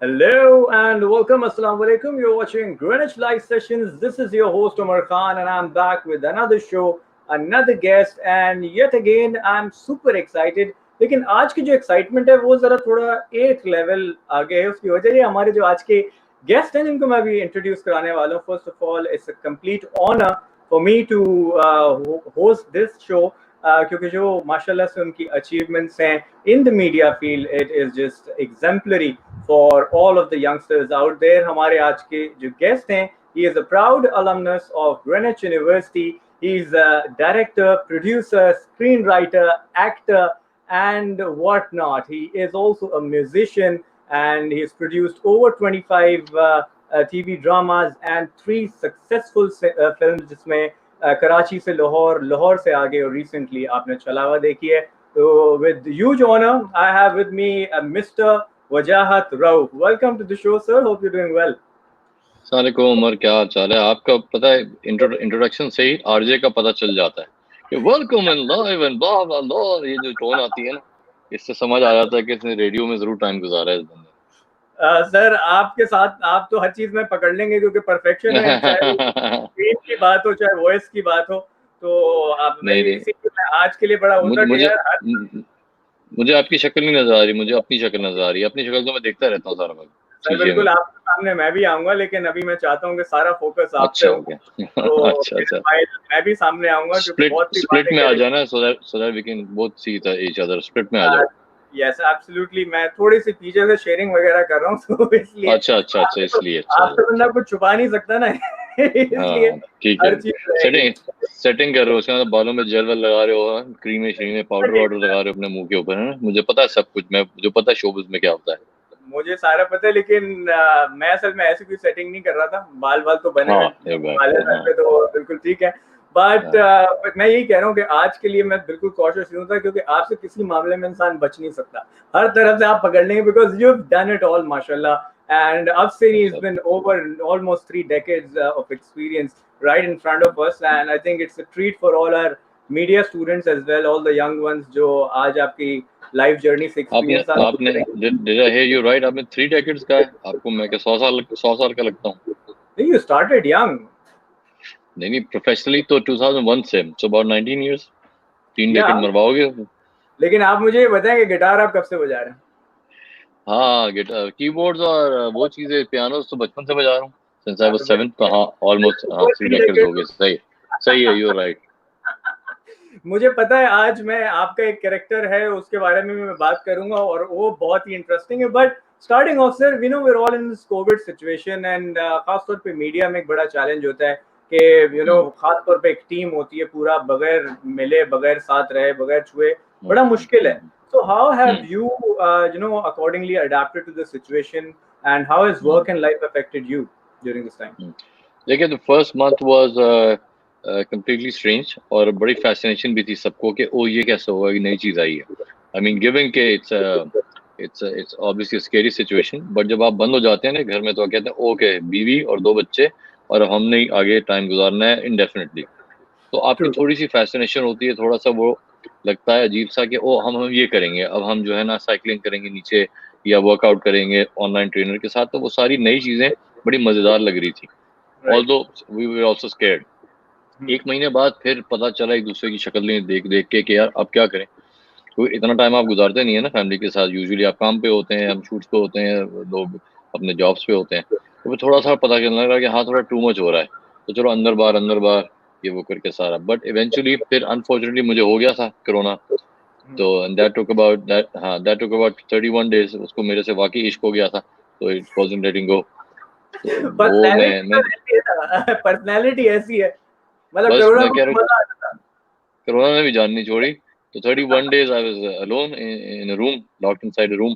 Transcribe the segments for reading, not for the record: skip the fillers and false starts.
Hello and welcome. Assalamu alaikum. You're watching Greenwich Live Sessions. This is your host Omar Khan, and I'm back with another show, another guest, and yet again I'm super excited. लेकिन आज की जो excitement है वो जरा थोड़ा एक level आगे है. उसकी वजह ये हमारे जो आज के गेस्ट हैं जिनको मैं अभी इंट्रोड्यूस कराने वाला हूँ. First of all it's a complete honour for me to host this show. क्योंकि जो माशाल्लाह से उनकी अचीवमेंट्स हैं in the media field, it is just exemplary for all of the youngsters out there. हमारे आज के जो गेस्ट हैं, he is a proud alumnus of Greenwich university. He is a director, producer, screenwriter, actor, and whatnot. He is also a musician, and he has produced over 25 TV dramas and 3 successful films, जिसमें कराची से लाहौर, लाहौर से आगे, और recently आपने छलावा देखी है. तो with huge honor, I have with me Mr. Wajahat Rauf. Welcome to the show, sir. Hope you're doing well. अस्सलामुअलैकुम उमर, क्या चाल है आपका? पता है इंट्रोडक्शन से ही आरजे का पता चल जाता है कि welcome and live and blah blah blah, ये जो टोन आती है ना, इससे समझ आ जाता है कि इसने रेडियो में जरूर टाइम गुजारा है इस बंदे. सर आपके साथ आप तो हर चीज में पकड़ लेंगे क्योंकि परफेक्शन है, चाहे स्क्रीन की बात हो चाहे वॉइस की बात हो. तो आप मैं आज के लिए बड़ा होता है यार. मुझे आपकी शक्ल नहीं नजर आ रही, मुझे अपनी शक्ल नजर आ रही है. अपनी शक्ल तो मैं देखता रहता हूँ सारा वक्त. सर बिल्कुल आपके सामने मैं भी आऊंगा, लेकिन अभी मैं चाहता हूँ कि सारा फोकस आप पे हो. तो अच्छा. मैं भी सामने आऊंगा क्योंकि बहुत सी स्प्लिट में आ जाना, so that we can both see each other. Split में आ जाओ. Yes absolutely. मैं थोड़ी सी पीछे से शेयरिंग वगैरह कर रहा हूँ, तो इसलिए अच्छा इसलिए आपसे बंदा कुछ छुपा नहीं सकता ना. इसलिए ठीक है. सेटिंग कर रहे हो, उसके बाद बालों में जेल वेल लगा रहे हो, क्रीम पाउडर वाउडर लगा रहे हो अपने मुंह के ऊपर, है ना? मुझे पता है सब कुछ, मैं जो पता है शोबिज़ में क्या होता है मुझे सारा पता है, लेकिन मैं असल में ऐसी कोई सेटिंग नहीं कर रहा था. बाल तो बने हैं, तो बिल्कुल ठीक है. बट मैं यही कह रहा हूँ कि आज के लिए मैं बिल्कुल कॉशियस हूँ था, क्योंकि आपसे किसी मामले में इंसान बच नहीं सकता. हर तरफ से आप पकड़ लेंगे, because you have done it all माशाल्लाह. And I've seen he's been over almost 3 decades of experience right in front of us, and I think it's a treat for all our media students as well, all the young ones जो आज आपकी life journey से experience आपने did I hear you right? आपने 3 decades का है. आपको मैं क्या 100 साल का लगता हूँ? नहीं, you started young. नहीं प्रोफेशनली तो 2001 से, so about 19 years. 3 decade मरवाओगे. लेकिन आप मुझे ये बताएं कि गिटार आप कब से बजा रहे हैं? हाँ, गिटार, कीबोर्ड्स और वो चीजें, पियानो तो बचपन से बजा रहा हूँ, since I was 7. तो हाँ, almost 3 decades हो गए. सही है, you're right. मुझे पता है आज मैं आपका एक कैरेक्टर है उसके बारे में मैं बात करूंगा, और वो बहुत ही इंटरेस्टिंग है. But starting off sir, we know we are all in this covid situation, and खास तौर पे मीडिया में एक बड़ा चैलेंज होता है कि खास तौर पे एक टीम होती है पूरा, बगैर मिले, बगैर साथ रहे, बगैर छुए, बड़ा मुश्किल है. So how have you, accordingly adapted to the situation, and how has work and life affected you during this time? देखिए, the first month was completely strange, और बड़ी fascination भी थी सबको कि ओ ये कैसे होगा, ये नई चीज आई है. I mean, given के it's obviously a scary situation, but जब आप बंद हो जाते हैं ना घर में, तो कहते हैं ओके, बीवी और 2 बच्चे, और हमने आगे टाइम गुजारना है indefinitely. तो आपकी थोड़ी सी फैसिनेशन होती है, थोड़ा सा वो लगता है अजीब सा कि ओ हम ये करेंगे, अब हम जो है ना साइकिलिंग करेंगे नीचे, या वर्कआउट करेंगे ऑनलाइन ट्रेनर के साथ. तो वो सारी नई चीजें बड़ी मजेदार लग रही थी. Although we were also scared. 1 महीने बाद फिर पता चला एक दूसरे की शक्ल नहीं देख के कि यार अब क्या करें, क्योंकि इतना टाइम आप गुजारते नहीं है ना फैमिली के साथ. यूजुअली आप काम पे होते हैं, हम शूट्स पे होते हैं, लोग अपने जॉब्स पे होते हैं. तो फिर थोड़ा सा पता चलने लगा कि हाँ थोड़ा टू मच हो रहा है, तो चलो अंदर बाहर ये वो करके सारा. बट इवेंचुअली फिर अनफॉर्चुनेटली मुझे हो गया था कोरोना. तो दैट टुक अबाउट 31 days. उसको मेरे से वाकई इश्क हो गया था, तो इट वाज़न्ट लेटिंग गो. वो मैं पर्सनालिटी ऐसी है, मतलब कोरोना ने भी जान नहीं छोड़ी. तो 31 days I was alone in a room, locked inside a room.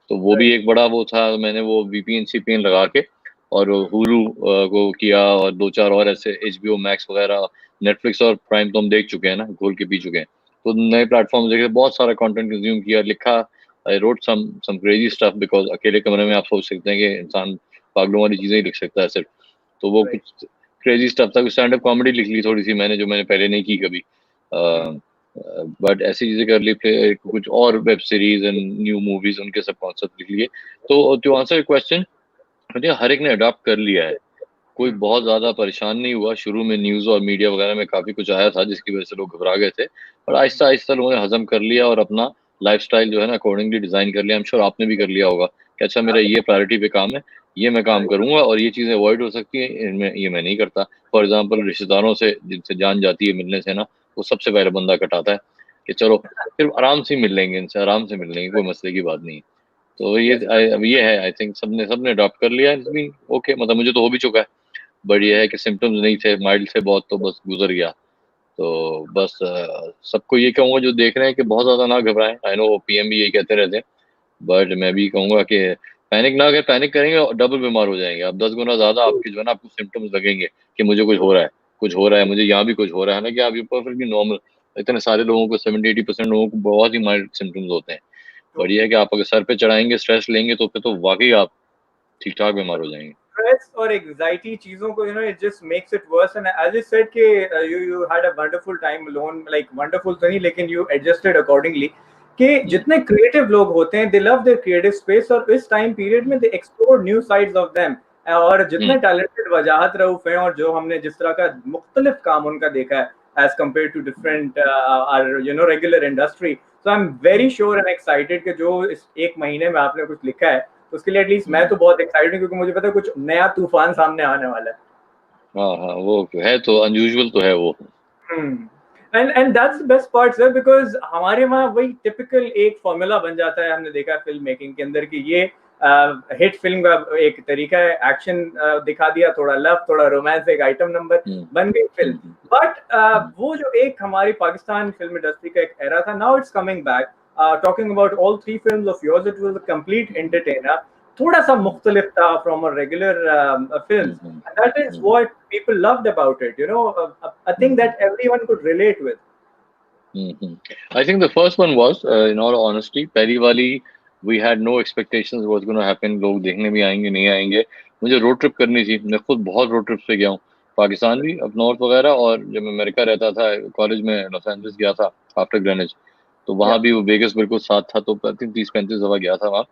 तो वो भी एक बड़ा वो था. मैंने वो VPN लगा के और हुलू को किया, और 2-4 और ऐसे HBO मैक्स वगैरह, नेटफ्लिक्स और प्राइम तो हम देख चुके हैं ना, घोल के पी चुके हैं. तो नए प्लेटफॉर्म देखे, बहुत सारा कंटेंट कंज्यूम किया, लिखा. I wrote some crazy stuff, because अकेले कमरे में आप सोच सकते हैं कि इंसान पागलों वाली चीजें ही लिख सकता है सिर्फ. तो वो कुछ क्रेजी स्टफ था. स्टैंड अप कॉमेडी लिख ली थोड़ी सी मैंने, जो मैंने पहले नहीं की कभी. बट ऐसी चीजें कर ली, फिर कुछ और web series and new movies उनके सब कॉन्सेप्ट लिख लिए। तो टू आंसर क्वेश्चन, मुझे हर एक ने अडॉप्ट कर लिया है, कोई बहुत ज्यादा परेशान नहीं हुआ। शुरू में न्यूज और मीडिया वगैरह में काफी कुछ आया था जिसकी वजह से लोग घबरा गए थे, और आहिस्ता आहिस्ता लोगों ने हजम कर लिया और अपना लाइफस्टाइल जो है ना अकॉर्डिंगली डिजाइन कर लिया। आई एम श्योर आपने भी कर लिया होगा कि अच्छा मेरा ये प्रायोरिटी पे काम है, ये मैं काम करूंगा, और ये चीजें अवॉइड हो सकती है, इनमें ये मैं नहीं करता। फॉर एग्जाम्पल रिश्तेदारों से जिनसे जान जाती है मिलने से ना, वो सबसे पहले बंदा कटाता है कि चलो फिर आराम से मिल लेंगे, इनसे आराम से मिल लेंगे, कोई मसले की बात नहीं है। तो अब ये है, आई थिंक सबने सबने अडॉप्ट कर लिया है। ओके, मतलब मुझे तो हो भी चुका है, बट ये है कि सिम्टम्स नहीं थे, माइल्ड थे बहुत, तो बस गुजर गया। तो बस सबको ये कहूंगा जो देख रहे हैं कि बहुत ज्यादा ना घबराएं। आई नो पीएम भी यही कहते रहते हैं, बट मैं भी कहूंगा कि पैनिक ना करें। पैनिक करेंगे और डबल बीमार हो जाएंगे आप, 10 गुना ज्यादा आपके जो है ना आपको सिम्टम्स लगेंगे कि मुझे कुछ हो रहा है, कुछ हो रहा है, मुझे यहाँ भी कुछ हो रहा है ना, कि आप ये परफेक्टली नॉर्मल। इतने सारे लोगों को 70-80% लोगों को बहुत ही माइल्ड सिम्टम्स होते हैं। बट ये है कि आप अगर सर पे चढ़ाएंगे, स्ट्रेस लेंगे, तो फिर तो वाकई आप ठीक ठाक बीमार हो जाएंगे। Stress और anxiety चीजों को it just makes it worse. And as you said कि you had a wonderful time alone, like wonderful तो नहीं, लेकिन you adjusted accordingly. कि जितने creative लोग होते हैं, they love their creative space, और इस time period में they explore new sides of them. और जितने talented वजाहत रऊफ हैं, और जो हमने जिस तरह का मुख्तलिफ काम उनका देखा है as compared to different our regular industry. So I'm very sure and excited कि जो इस एक महीने में आपने कुछ लिखा है, उसके लिए एटलीस्ट मैं तो बहुत एक्साइटेड हूँ, क्योंकि मुझे पता है कुछ नया तूफान सामने आने वाला है। हाँ हाँ, वो है तो अनयूजुअल तो है वो। And that's the best part sir, because हमारे वहाँ वही टिपिकल एक फॉर्मूला बन जाता है, हमने देखा है फिल्म मेकिंग के अंदर कि ये हिट फिल्म का एक तरीका है, एक्शन दिखा दिया, थोड़ा लव, थोड़ा रोमांस, एक आइटम नंबर, बन गई फिल्म। बट वो जो एक हमारी पाकिस्तान फिल्म इंडस्ट्री का एक एरा था, now it's coming back. Talking about all 3 films of yours, it was a complete entertainer. थोड़ा सा मुख्तलिफ था from a regular films. And that is what people loved about it, a thing that everyone could relate with. I think the first one was, in all honesty, पहली वाली we had no expectations what's going to happen, लोग देखने भी आएंगे नहीं आएंगे। मुझे road trip करनी थी, मैं खुद बहुत रोड ट्रिप पे गया हूँ, पाकिस्तान भी, अब नॉर्थ वगैरह, और जब मैं अमेरिका रहता था कॉलेज में लॉस एंजलिस गया था आफ्टर ग्रेनिज, तो वहाँ भी वो वेगस बिल्कुल साथ था, तो 30-35 दफा गया था वहाँ।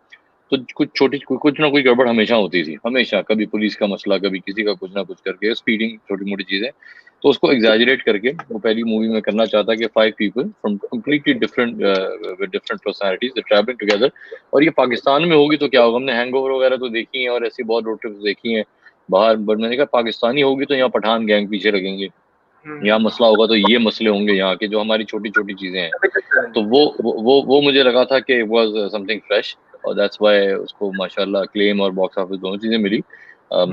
तो कुछ ना कुछ गड़बड़ हमेशा होती थी, हमेशा, कभी पुलिस का मसला, कभी किसी का कुछ ना कुछ करके, स्पीडिंग, छोटी मोटी चीजें। तो उसको एग्जैजरेट करके वो पहली मूवी में करना चाहता कि 5 people from completely different with different personalities travelling together, और ये पाकिस्तान में होगी तो क्या होगा। हमने हैंगओवर वगैरह तो देखी है और ऐसी बहुत रोड ट्रिप्स देखी हैं बाहर, बट मैंने कहा पाकिस्तानी होगी तो यहाँ पठान गैंग पीछे लगेंगे, यहाँ मसला होगा तो ये मसले होंगे यहाँ के, जो हमारी छोटी छोटी चीजें हैं। तो वो मुझे लगा था कि वाज समथिंग फ्रेश, और दैट्स व्हाई उसको माशाल्लाह क्लेम और बॉक्स ऑफिस दोनों चीजें मिली।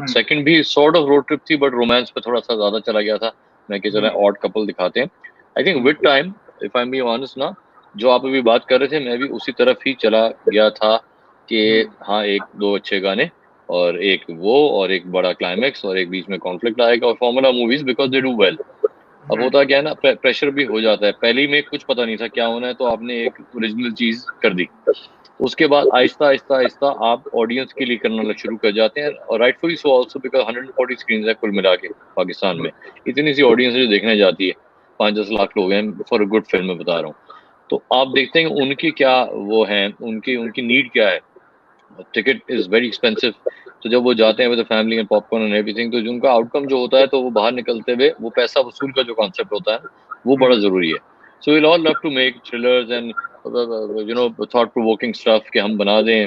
सेकंड भी सॉर्ट ऑफ रोड ट्रिप थी, बट रोमांस पे थोड़ा सा ज्यादा चला गया था। मैं कि चला ऑड कपल दिखाते हैं। I think with time, if I am be honest ना, जो आप अभी बात कर रहे थे, मैं भी उसी तरफ ही चला गया था कि हाँ, 1-2 अच्छे गाने, और एक वो, और एक बड़ा क्लाइमेक्स, और एक बीच में कॉन्फ्लिक्ट आएगा, और formula movies because they do well. अब होता क्या है ना, प्रेशर भी हो जाता है, पहले ही में कुछ पता नहीं था क्या होना है, तो आपने एक ओरिजिनल चीज कर दी, उसके बाद आहिस्ता आहिस्ता आहिस्ता आप ऑडियंस के लिए करना शुरू कर जाते हैं, और rightfully so also, because 140 screen है कुल मिला के पाकिस्तान में, इतनी सी ऑडियंस है जो देखने जाती है, 5-10 लाख लोग हैं फॉर अ गुड फिल्म में बता रहा हूँ। तो आप देखते हैं उनकी क्या वो है, उनकी नीड क्या है। टिकट इज वेरी एक्सपेंसिव, तो जब वो जाते हैं with family and popcorn and everything, तो उनका आउटकम जो होता है, तो वो बाहर निकलते हुए वो पैसा वसूल का जो कॉन्सेप्ट होता है, वो बड़ा जरूरी है। So we'll all love to make thrillers and thought provoking stuff कि हम बना दें,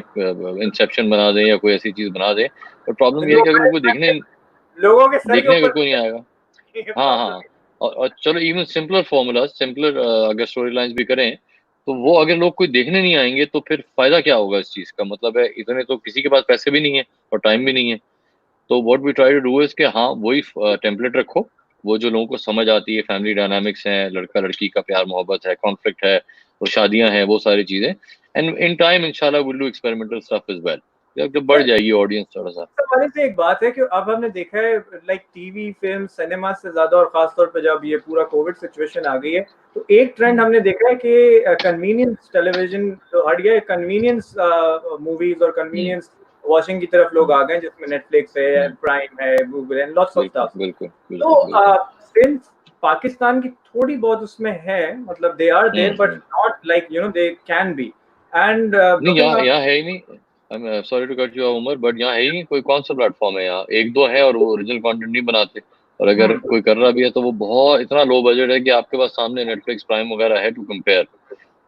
इंसेप्शन बना दें या कोई ऐसी चीज बना दें, पर प्रॉब्लम ये है कि अगर उनको लोगों के सर के देखने अगर ऊपर कोई नहीं आएगा। हाँ हाँ, और चलो इवन सिंपलर फॉर्मूला, सिंपलर अगर स्टोरी लाइंस भी करें, तो वो अगर लोग कोई देखने नहीं आएंगे तो फिर फायदा क्या होगा इस चीज का। मतलब है इतने तो किसी के पास पैसे भी नहीं है और टाइम भी नहीं है। तो what we try to do is कि हाँ, वही टेम्पलेट रखो, वो जो लोगों को समझ आती है, फैमिली डायनामिक्स है, लड़का लड़की का प्यार मोहब्बत है, कॉन्फ्लिक्ट है, वो शादियां हैं, वो सारी चीजें, एंड इन टाइम इंशाल्लाह will do experimental stuff is well, जब बढ़ जाएगी ऑडियंस थोड़ा सा। वाले से एक बात है कि अब हमने देखा है लाइक टीवी, फिल्म, सिनेमा से ज्यादा, और खासतौर पे जब ये पूरा कोविड सिचुएशन आ गई है, तो एक ट्रेंड हमने देखा है कि कन्वीनियंस टेलीविजन तो हट गया है, कन्वीनियंस मूवीज और कन्वीनियंस वॉचिंग की तरफ लोग आ गए, जिसमें नेटफ्लिक्स है, प्राइम है, गूगल है, लॉट्स ऑफ स्टफ। बिल्कुल तो सिंस पाकिस्तान की थोड़ी बहुत उसमें है, मतलब they are there but not like you know they can be. And नहीं, यहाँ है ही नहीं। I am sorry to cut you Umar, but यहाँ है ही नहीं कोई। कौन सा प्लेटफॉर्म है यहाँ? एक दो है और वो ओरिजिनल कंटेंट नहीं बनाते। और अगर कोई कर रहा भी है तो वो बहुत इतना लो बजट है कि आपके पास सामने नेटफ्लिक्स प्राइम वगैरह है टू कंपेयर।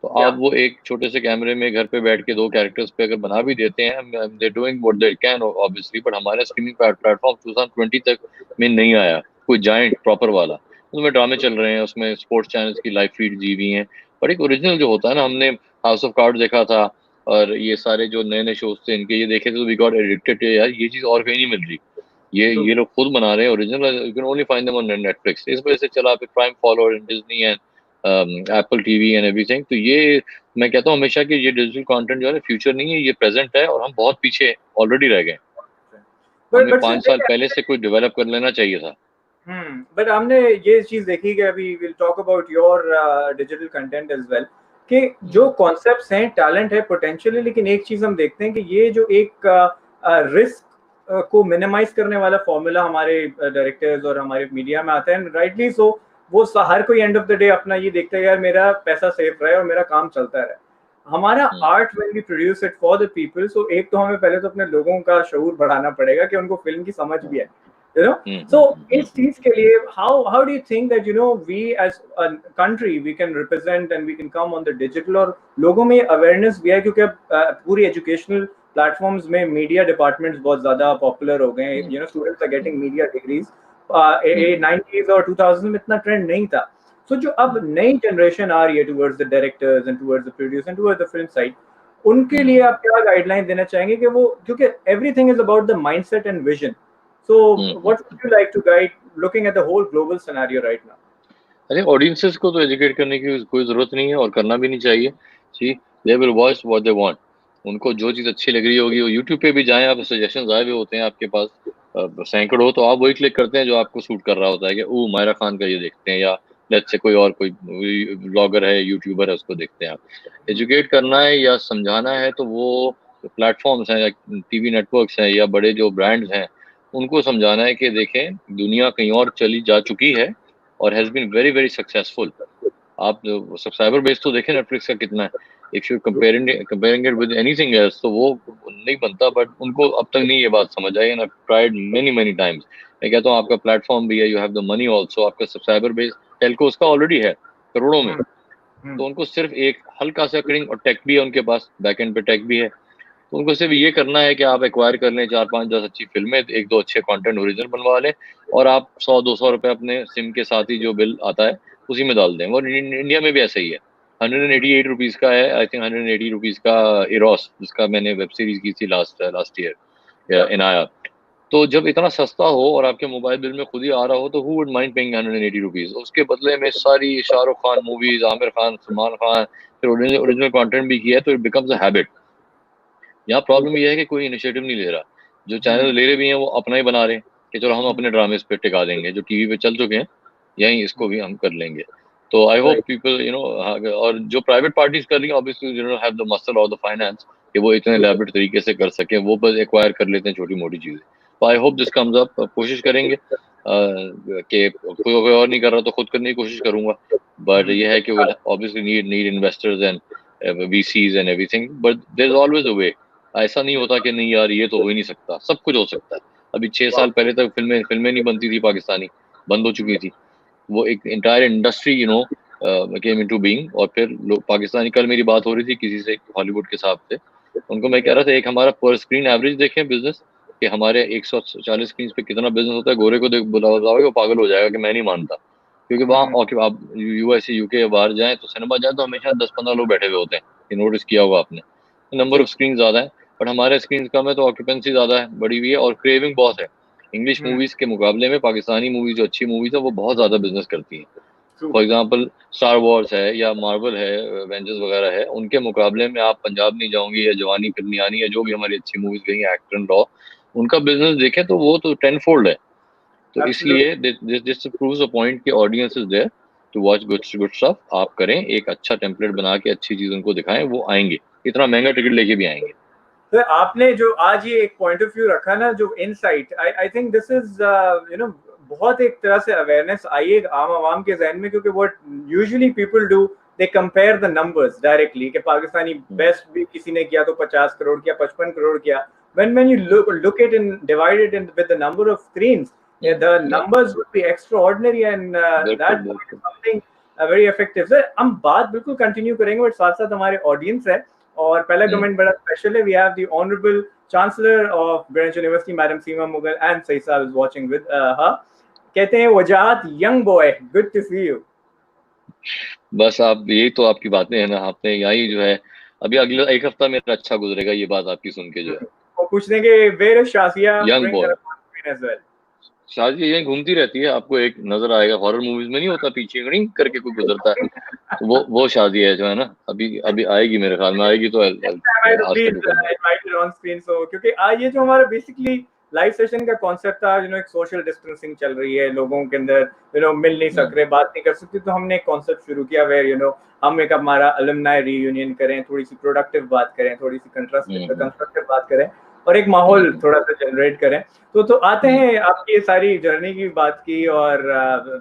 तो आप वो एक छोटे से कैमरे में घर पे बैठ के दो कैरेक्टर्स पे अगर बना भी देते हैं, they doing what they can obviously. But हमारा स्ट्रीमिंग प्लेटफॉर्म 2020 तक में नहीं आया कोई जायंट प्रॉपर वाला। उसमें ड्रामे चल रहे हैं, उसमें स्पोर्ट्स चैनल्स की लाइव फीड जी हुई हैं, बट एक ओरिजिनल जो होता है ना, हमने हाउस ऑफ कार्ड देखा था और ये सारे जो नए नए शोज थे इनके ये देखे थे तो वी गॉट एडिक्टेड। यार ये चीज और कहीं नहीं मिल रही। ये लोग खुद बना रहे हैं original, you can only find them on Netflix. इस वजह से चला फिर prime follow and Disney and Apple TV and everything. तो ये मैं कहता हूँ हमेशा कि ये डिजिटल कंटेंट जो है फ्यूचर नहीं है, ये प्रेजेंट है और हम बहुत पीछे ऑलरेडी रह गए। हमें बट 5 साल पहले से कोई डेवलप कर लेना चाहिए था। बट हमने ये चीज देखी कि अभी will talk about your digital content as well, कि जो कॉन्सेप्ट्स हैं, टैलेंट है, पोटेंशियल, लेकिन एक चीज हम देखते हैं कि ये जो एक रिस्क को मिनिमाइज करने वाला फॉर्मूला हमारे डायरेक्टर्स और हमारे मीडिया में आता है, राइटली सो। वो हर कोई एंड ऑफ द डे अपना ये देखता है यार मेरा पैसा सेफ रहे और मेरा काम चलता रहे। हमारा art when we produce it for the people, so एक तो हमें पहले तो अपने लोगों का शऊर बढ़ाना पड़ेगा कि उनको फिल्म की समझ भी है, you know. So इस चीज के लिए how do you think that you know we as a country we can represent and we can come on the digital, और लोगों में अवेयरनेस भी है क्योंकि अब पूरी एजुकेशनल प्लेटफॉर्म्स में मीडिया डिपार्टमेंट्स बहुत ज्यादा पॉपुलर हो गए हैं, you know, students are getting media degrees. 90s और 2000 में इतना ट्रेंड नहीं था। सो जो अब नई जनरेशन आ रही है towards the directors and towards the producers and towards the film side, उनके लिए आप क्या गाइडलाइन देना चाहेंगे कि वो, क्योंकि everything is about the mindset and vision. So, what would you like to guide looking at the whole global scenario right now? अरे ऑडियंसेस को तो एजुकेट करने की कोई जरूरत नहीं है और करना भी नहीं चाहिए। See they will watch what they want. उनको जो चीज अच्छी लग रही होगी, वो यूट्यूब पे भी जाएं आप, सजेशंस आए हुए होते हैं आपके पास सैकड़ों, तो आप वही क्लिक करते हैं जो आपको सूट कर रहा होता है कि ओ मायरा खान का ये देखते हैं, या लेट्स से कोई और कोई ब्लॉगर है, यूट्यूबर है, उसको देखते हैं आप। एजुकेट करना है या समझाना है तो वो प्लेटफॉर्म्स हैं या टीवी नेटवर्क्स हैं या बड़े जो ब्रांड्स हैं, उनको समझाना है कि देखें दुनिया कहीं और चली जा चुकी है और has been very very successful. आप सब्सक्राइबर बेस तो देखें नेटफ्लिक्स का कितना है। If you comparing it with anything else तो वो नहीं बनता। बट उनको अब तक नहीं ये बात समझ आई, and I tried many many times. मैं कहता हूँ आपका प्लेटफॉर्म भी है, you have the money also, आपका सब्सक्राइबर बेस टेलको उसका ऑलरेडी है करोड़ों में। तो उनको सिर्फ एक हल्का सा करिंग, और टेक भी है उनके पास, बैक एंड पे टेक भी है। तो उनको सिर्फ ये करना है कि आप एक्वायर कर लें 4 5 10 अच्छी फिल्में, एक दो अच्छे कंटेंट ओरिजिनल बनवा लें, और आप 100 200 रुपए अपने सिम के साथ ही जो बिल आता है उसी में डाल दें। और इंडिया में भी ऐसा ही है। 188 रुपीज़ का है, आई थिंक 180 रुपीज़ का इरोस, जिसका मैंने वेब सीरीज की थी लास्ट ईयर इनाया। तो जब इतना सस्ता हो और आपके मोबाइल बिल में खुद ही आ रहा हो तो who would mind paying 180 rupees? उसके बदले में सारी शाहरुख खान मूवीज, आमिर खान, सलमान खान, फिर ओरिजिनल कंटेंट भी किया है, तो इट बिकम्स अ हैबिट। यहाँ प्रॉब्लम ये है कि कोई इनिशिएटिव नहीं ले रहा। जो चैनल ले रहे भी हैं वो अपना ही बना रहे हैं कि चलो हम अपने ड्रामे इस पे टिका देंगे, जो टीवी पे चल चुके हैं यहीं इसको भी हम कर लेंगे। तो I hope people you know, और जो प्राइवेट पार्टीज कर रही हैं obviously you know have the muscle और द फाइनेंस कि वो इतने एलैबोरेट तरीके से कर सके, वो बस एक्वायर कर लेते हैं छोटी मोटी चीजें। तो I hope this comes up. कोशिश करेंगे कि कोई और नहीं कर रहा तो खुद करने की कोशिश करूंगा। बट ये है कि will obviously need investors and VCs and everything, but there is always a way. ऐसा नहीं होता कि नहीं यार ये तो हो ही नहीं सकता, सब कुछ हो सकता है। अभी 6 साल पहले तक फिल्में नहीं बनती थी पाकिस्तानी, बंद हो चुकी थी। वो एक entire industry you know came into being. और फिर लोग पाकिस्तानी, कल मेरी बात हो रही थी किसी से हॉलीवुड के साहब से, उनको मैं कह रहा था एक हमारा पर स्क्रीन एवरेज देखें बिजनेस, कि हमारे 140 स्क्रीन पे कितना बिजनेस होता है। गोरे को बुलाओगे वो पागल हो जाएगा कि मैं नहीं मानता, क्योंकि वहाँ आप USA UK बाहर जाएं तो सिनेमा जाए तो हमेशा 10 15 लोग बैठे हुए होते हैं। ये नोटिस किया होगा आपने? नंबर ऑफ स्क्रीन ज्यादा है, बट हमारे स्क्रीन कम है तो ऑक्यूपेंसी ज्यादा है, बड़ी हुई है, और क्रेविंग बहुत है। इंग्लिश मूवीज के मुकाबले में पाकिस्तानी मूवीज जो अच्छी मूवीज है वो बहुत ज्यादा बिजनेस करती हैं। फॉर एग्जाम्पल स्टार वॉर्स है या मार्वल है, एवेंजर्स वगैरह है, उनके मुकाबले में आप पंजाब नहीं जाओगे या जवानी फिर नहीं आनी या जो भी हमारी अच्छी मूवीज गई हैं, एक्टर एंड रॉ, उनका बिजनेस देखें तो वो तो 10 फोल्ड है। तो इसलिए दिस प्रूव्स अ पॉइंट कि audience is there to watch good stuff. आप करें एक अच्छा टेम्पलेट बना के अच्छी चीज उनको दिखाएं, वो आएंगे, इतना महंगा टिकट लेके भी आएंगे। तो आपने जो आज ये एक पॉइंट ऑफ व्यू रखा ना, जो insight, I think this is you know बहुत एक तरह से अवेयरनेस आई है आम आवाम के जहन में, क्योंकि what usually people do, they compare the numbers directly कि पाकिस्तानी बेस्ट भी किसी ने किया तो 50 करोड़ किया, 55 करोड़ किया. When you look it and divide it with the number of screens, the numbers would be extraordinary, and that is something very effective. Sir, हम बात बिल्कुल कंटिन्यू करेंगे, बट साथ साथ हमारे ऑडियंस है और पहला कमेंट बड़ा स्पेशल है. We have the honorable chancellor of Greenwich University, Madam Seema Mughal, and Saeed Saab is watching with her. कहते हैं वजाहत young boy, good to see you. बस आप यही तो आपकी बातें हैं ना, आपने यही जो है अभी अगला एक हफ्ता मेरा अच्छा गुजरेगा ये बात आपकी सुन के जो है. वो पूछ देंगे where is Shazia? Young boy as well. शादी यही घूमती रहती है, आपको एक नजर आएगा, हॉरर मूवीज में नहीं होता पीछे रिंग करके कोई गुजरता है, तो वो शादी है जो है ना, अभी आएगी मेरे ख्याल में, आएगी तो ऑन स्क्रीन. सो क्योंकि आज ये जो हमारा बेसिकली लाइव सेशन का कॉन्सेप्ट था, एक सोशल डिस्टेंसिंग चल रही है, लोगों के अंदर मिल नहीं सक रहे, बात नहीं कर सकते, तो हमने एक कॉन्सेप्ट शुरू किया वेयर हम एक हमारा अलुमनाई रीयूनियन करें, थोड़ी सी प्रोडक्टिव बात करें, थोड़ी सी कंस्ट्रक्टिव बात करें और एक माहौल थोड़ा सा जनरेट करें. तो आते हैं आपकी ये सारी जर्नी की बात की, और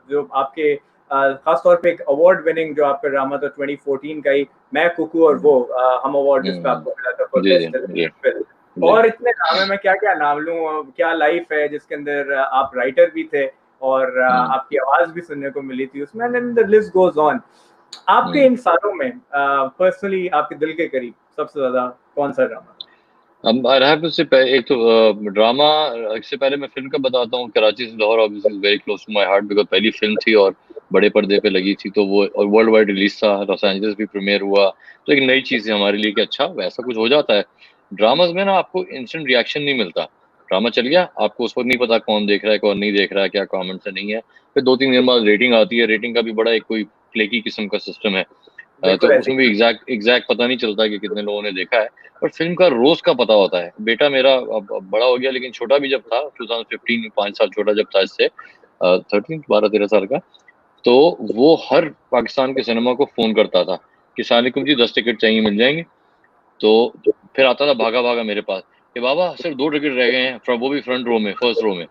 जो आपके खासतौर पे एक अवार्ड विनिंग जो आपका ड्रामा था 2014 का ही, मैं कुकू और वो हम अवार्ड जिसका आपको मिला था फॉर बेस्ट फिल्म. और इतने नाम है, मैं क्या क्या नाम लूं, क्या लाइफ है जिसके अंदर आप राइटर भी थे और आपकी आवाज भी सुनने को मिली थी उसमें, and the list goes on. आपके इन सालों में पर्सनली आपके दिल के करीब सबसे ज्यादा कौन सा ड्रामा? एक तो ड्रामा, इससे पहले मैं फिल्म का बताता हूँ. कराची से Lahore obviously is very close to my heart, because पहली फिल्म थी और बड़े पर्दे पे लगी थी, तो वो और वर्ल्ड वाइड रिलीज था, लॉस एंजलिस भी प्रीमियर हुआ, तो एक नई चीज है हमारे लिए कि अच्छा वैसा कुछ हो जाता है. ड्रामाज में ना आपको इंस्टेंट रिएक्शन नहीं मिलता. ड्रामा चल गया, आपको उस वक्त नहीं पता कौन देख रहा है कौन नहीं देख रहा है, क्या कमेंट्स है नहीं है, फिर 2-3 दिन बाद रेटिंग आती है. रेटिंग का भी बड़ा एक कोई फ्लेकी किस्म का सिस्टम है, तो उसमें भी एग्जैक्ट पता नहीं चलता कि कितने लोगों ने देखा है. पर फिल्म का रोज का पता होता है. बेटा मेरा अब बड़ा हो गया, लेकिन छोटा भी जब था 2015 में, 5 साल छोटा जब था इससे, 12-13 साल का, तो वो हर पाकिस्तान के सिनेमा को फोन करता था कि सलामुकुम जी 10 टिकट चाहिए, मिल जाएंगे. तो फिर आता था भागा भागा मेरे पास कि बाबा सिर्फ 2 टिकट रह गए हैं, वो भी फ्रंट रो में, फर्स्ट रो में.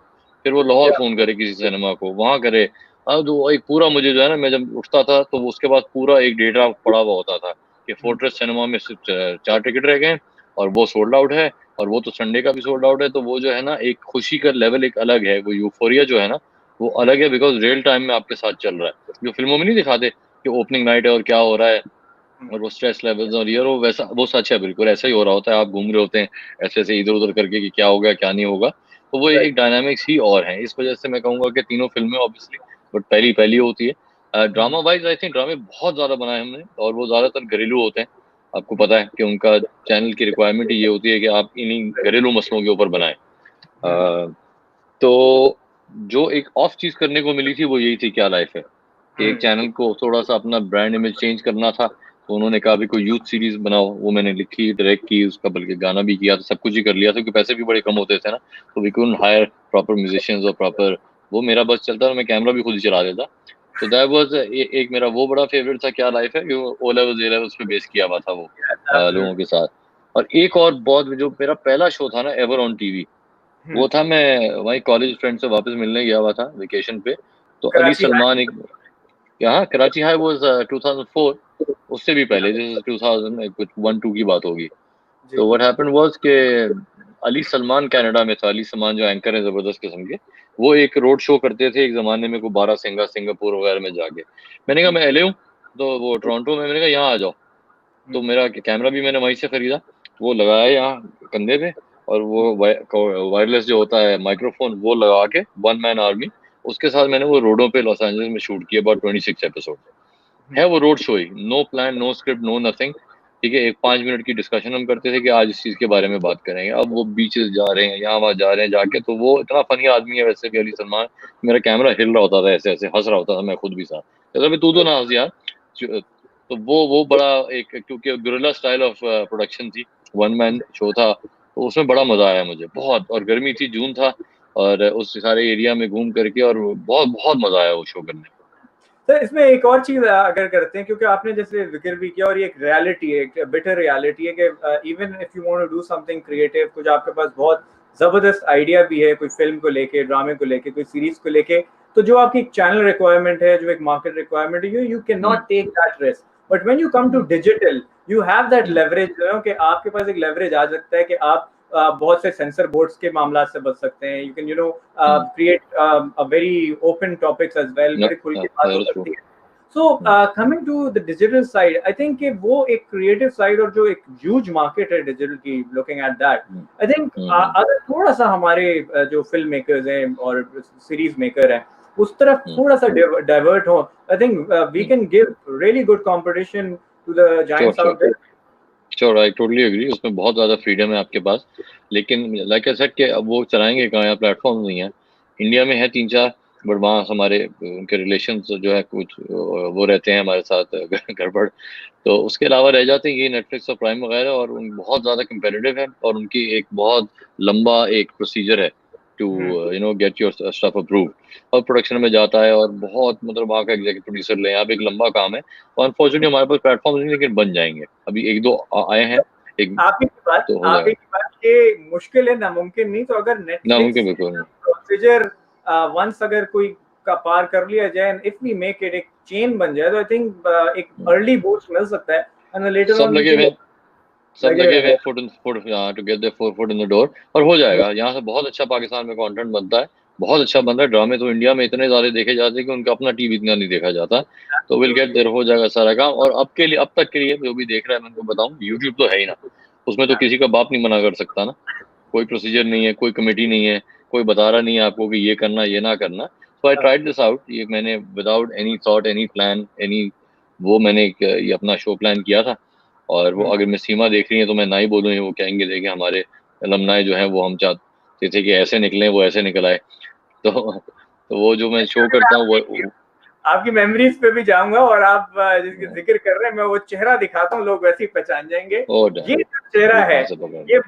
फिर वो लाहौर फोन करे किसी सिनेमा को, वहां करे. अब एक पूरा मुझे जो है ना, मैं जब उठता था तो उसके बाद पूरा एक डेटा पड़ा हुआ होता था कि फोर्ट्रेस सिनेमा में सिर्फ 4 टिकट रह गए और वो सोल्ड आउट है, और वो तो संडे का भी सोल्ड आउट है. तो वो जो है ना, एक खुशी का लेवल एक अलग है, वो यूफोरिया जो है ना वो अलग है, बिकॉज रियल टाइम में आपके साथ चल रहा है. जो फिल्मों में नहीं दिखाते कि ओपनिंग नाइट है और क्या हो रहा है और वो स्ट्रेस लेवल्स और ये वो वैसा, वो सच है, बिल्कुल ऐसा ही हो रहा होता है. आप घूम रहे होते हैं ऐसे ऐसे इधर उधर करके कि क्या होगा क्या नहीं होगा. तो वो एक डायनामिक्स ही और है. इस वजह से मैं कहूंगा कि तीनों फिल्में ऑब्वियसली बट पहली होती है. ड्रामा वाइज आई थिंक ड्रामे बहुत ज्यादा बनाए हमने, और वो ज्यादातर घरेलू होते हैं. आपको पता है कि उनका चैनल की रिक्वायरमेंट ये होती है कि आप इन्हीं घरेलू मसलों के ऊपर बनाएं. तो जो एक ऑफ चीज करने को मिली थी वो यही थी क्या लाइफ है. एक चैनल को थोड़ा सा अपना ब्रांड इमेज चेंज करना था, तो उन्होंने कहा भी कोई यूथ सीरीज बनाओ. वो मैंने लिखी, डायरेक्ट की, उसका बल्कि गाना भी किया, तो सब कुछ ही कर लिया था क्योंकि पैसे भी बड़े कम होते थे ना, तो we couldn't hire proper musicians और प्रॉपर. वो मेरा बस चलता था, मैं कैमरा भी खुद ही चला देता. तो दैट वाज एक मेरा वो बड़ा फेवरेट था क्या लाइफ है, ओ लेवल्स ए लेवल्स पे बेस किया हुआ था वो लोगों के साथ. और एक और बहुत जो मेरा पहला शो था ना एवर ऑन टीवी, वो था, मैं वही कॉलेज फ्रेंड से वापस मिलने गया हुआ था वेकेशन पे, तो अली सलमान एक यहाँ कराची हाई वाज 2004, उससे भी पहले जैसे 2000 कुछ 1-2 की बात होगी. तो व्हाट हैपेंड वाज के अली सलमान कनाडा में था. अली सलमान जो एंकर है जबरदस्त किस्म के, वो एक रोड शो करते थे एक जमाने में, को 12 सिंगापुर वगैरह में जाके. मैंने कहा मैं एलए हूँ, तो वो टोरंटो में, मैंने कहा यहाँ आ जाओ. तो मेरा कैमरा भी मैंने वहीं से खरीदा, वो लगाया यहाँ कंधे पे, और वो वायरलेस जो होता है माइक्रोफोन, वो लगा के 1 मैन आर्मी, उसके साथ मैंने वो रोडों पे लॉस एंजलिस में शूट किया. अबाउट 26 एपिसोड है वो रोड शो ही, no plan, no script, no nothing. ठीक है, एक 5 मिनट की डिस्कशन हम करते थे कि आज इस चीज के बारे में बात करेंगे. अब वो बीचेस जा रहे हैं, यहाँ वहाँ जा रहे हैं जाके, तो वो इतना फनी आदमी है वैसे भी अली सलमान. मेरा कैमरा हिल रहा होता था, ऐसे ऐसे हंस रहा होता था मैं खुद भी साथ, कहता तू तो ना हंस यार. तो वो बड़ा एक, क्योंकि गुरिल्ला स्टाइल ऑफ प्रोडक्शन थी, 1 मैन शो था, तो उसमें बड़ा मजा आया मुझे बहुत. और गर्मी थी, जून था, और उस सारे एरिया में घूम करके, और बहुत बहुत मजा आया वो शो करने में. सर इसमें एक और चीज अगर करते हैं, क्योंकि आपने जैसे जिक्र भी किया, और ये एक रियलिटी है, एक बिटर रियलिटी है कि even if you want to do something creative, कुछ आपके पास बहुत जबरदस्त आइडिया भी है, कोई फिल्म को लेके, ड्रामे को लेके, कोई सीरीज को लेके, तो जो आपकी चैनल रिक्वायरमेंट है, जो एक मार्केट रिक्वायरमेंट है, you can not take that risk. But when you come to digital, you have that leverage, कि आपके पास एक लेवरेज आ सकता है कि आप बहुत से सेंसर बोर्ड्स के मामला से बच सकते हैं। You can create a very open topics as well, बड़े खुल के बात हो सकती है। So coming to the digital side, I think कि वो एक creative side और जो एक huge market है digital की, looking at that, I think अगर थोड़ा सा हमारे जो film makers हैं और series maker हैं उस तरफ थोड़ा सा divert हो, I think we can give really good competition to the giants out there. Sure, I totally agree. उसमें बहुत ज़्यादा फ्रीडम है आपके पास, लेकिन लाइक आई सेड कि अब वो चलाएंगे कहाँ, यहाँ प्लेटफॉर्म नहीं है। इंडिया में है 3-4, बट वहाँ हमारे उनके रिलेशन जो है कुछ वो रहते हैं हमारे साथ गड़बड़, तो उसके अलावा रह जाते हैं ये नेटफ्लिक्स और प्राइम वगैरह, और उन बहुत ज़्यादा कम्पेटिटिव है और उनकी एक बहुत लंबा एक प्रोसीजर है to get your stuff approve, और प्रोडक्शन में जाता है और बहुत मतलब वहाँ का एग्जीक्यूटिव प्रोड्यूसर ले, यहाँ पे एक लंबा काम है। और अनफॉर्चुनेटली हमारे पास प्लेटफॉर्म नहीं, लेकिन बन जाएंगे, अभी 1-2 आए हैं। आपकी बात तो हो जाएगा। ये मुश्किल है, नामुमकिन नहीं। तो अगर नामुमकिन बिल्कुल प्रोसीजर वंस अगर कोई का पार कर लिया जाए, इफ वी मेक इट एक चेन बन जाए, तो आई थिंक एक अर्ली बूस्ट मिल सकता है, एंड लेटर सब ऑन लगे हुए to get their foot in the door, और हो जाएगा। यहाँ से बहुत अच्छा पाकिस्तान में कंटेंट बनता है, बहुत अच्छा बन रहा है। ड्रामे तो इंडिया में इतने ज़्यादा देखे जाते हैं कि उनका अपना टीवी इतना नहीं देखा जाता, तो विल गेट देयर, हो जाएगा सारा काम। और अब तक के लिए जो भी देख रहा है, मैं उनको बताऊं, यूट्यूब तो है ही ना, उसमें तो किसी का बाप नहीं मना कर सकता ना, कोई प्रोसीजर नहीं है, कोई कमेटी नहीं है, कोई बता रहा नहीं है आपको कि ये करना ये ना करना। सो आई ट्राइड दिस आउट, ये मैंने without any thought, any plan, वो मैंने ये अपना शो प्लान किया था। और वो अगर मैं सीमा देख रही है तो मैं ना ही बोलूँ, वो कहेंगे देखिए हमारे अलमनाई जो है वो हम चाहते थे कि ऐसे निकले, वो ऐसे निकल आए। तो वो जो मैं शो करता हूँ वो आपकी मेमोरीज पे भी जाऊंगा, और आप जिसकी जिक्र कर रहे हैं, मैं वो चेहरा दिखाता हूँ, लोग वैसे ही पहचान जाएंगे। ये जो चेहरा है, ये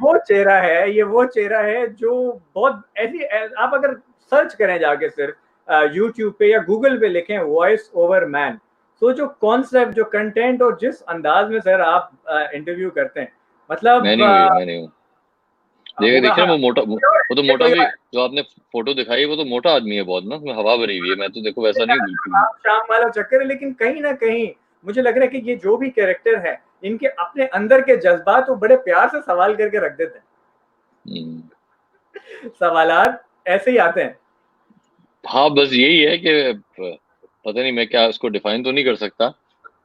वो चेहरा है जो बहुत ऐसी, आप अगर सर्च करें जाके सिर्फ यूट्यूब पे या गूगल पे लिखें वॉइस ओवर मैन, तो जो कॉन्सेप्ट, जो कंटेंट और जिस अंदाज में सर आप इंटरव्यू करते हैं, मतलब मैं नहीं हूँ। देखिए वो तो मोटा भी, जो आपने फोटो दिखाई वो तो मोटा आदमी है बहुत ना, उसमें हवा भरी हुई है। मैं तो देखो वैसा नहीं बिल्कुल, शाम वाला चक्कर है। लेकिन कहीं ना कहीं मुझे लग रहा है कि ये जो भी कैरेक्टर है, इनके अपने अंदर के जज्बात वो बड़े प्यार से सवाल करके रख देते हैं। सवालात ऐसे ही आते हैं। हाँ, बस यही है कि पता नहीं, मैं क्या उसको डिफाइन तो नहीं कर सकता,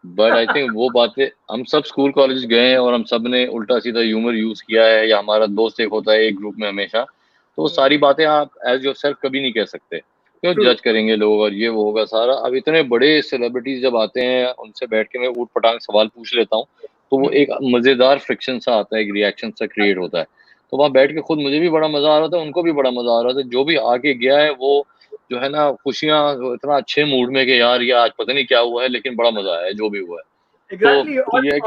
बट आई थिंक वो बातें, हम सब स्कूल कॉलेज गए हैं और हम सब ने उल्टा सीधा ह्यूमर यूज किया है, या हमारा दोस्त एक होता है एक ग्रुप में हमेशा, तो वो सारी बातें आप एज योर सेल्फ कभी नहीं कह सकते, क्यों जज करेंगे लोग और ये वो होगा सारा। अब इतने बड़े सेलिब्रिटीज जब आते हैं, उनसे बैठ के मैं ऊट पटांग सवाल पूछ लेता हूँ, तो वो एक मजेदार फ्रिक्शन सा आता है, एक रिएक्शन सा क्रिएट होता है। तो वहाँ बैठ के खुद मुझे भी बड़ा मजा आ रहा था, उनको भी बड़ा मजा आ रहा था। जो भी आके गया है वो जो है ना, खुशियां, इतना अच्छे मूड में कि यार ये आज पता नहीं क्या हुआ है, लेकिन बड़ा मजा आया है जो भी हुआ है। एग्जैक्टली, तो ये है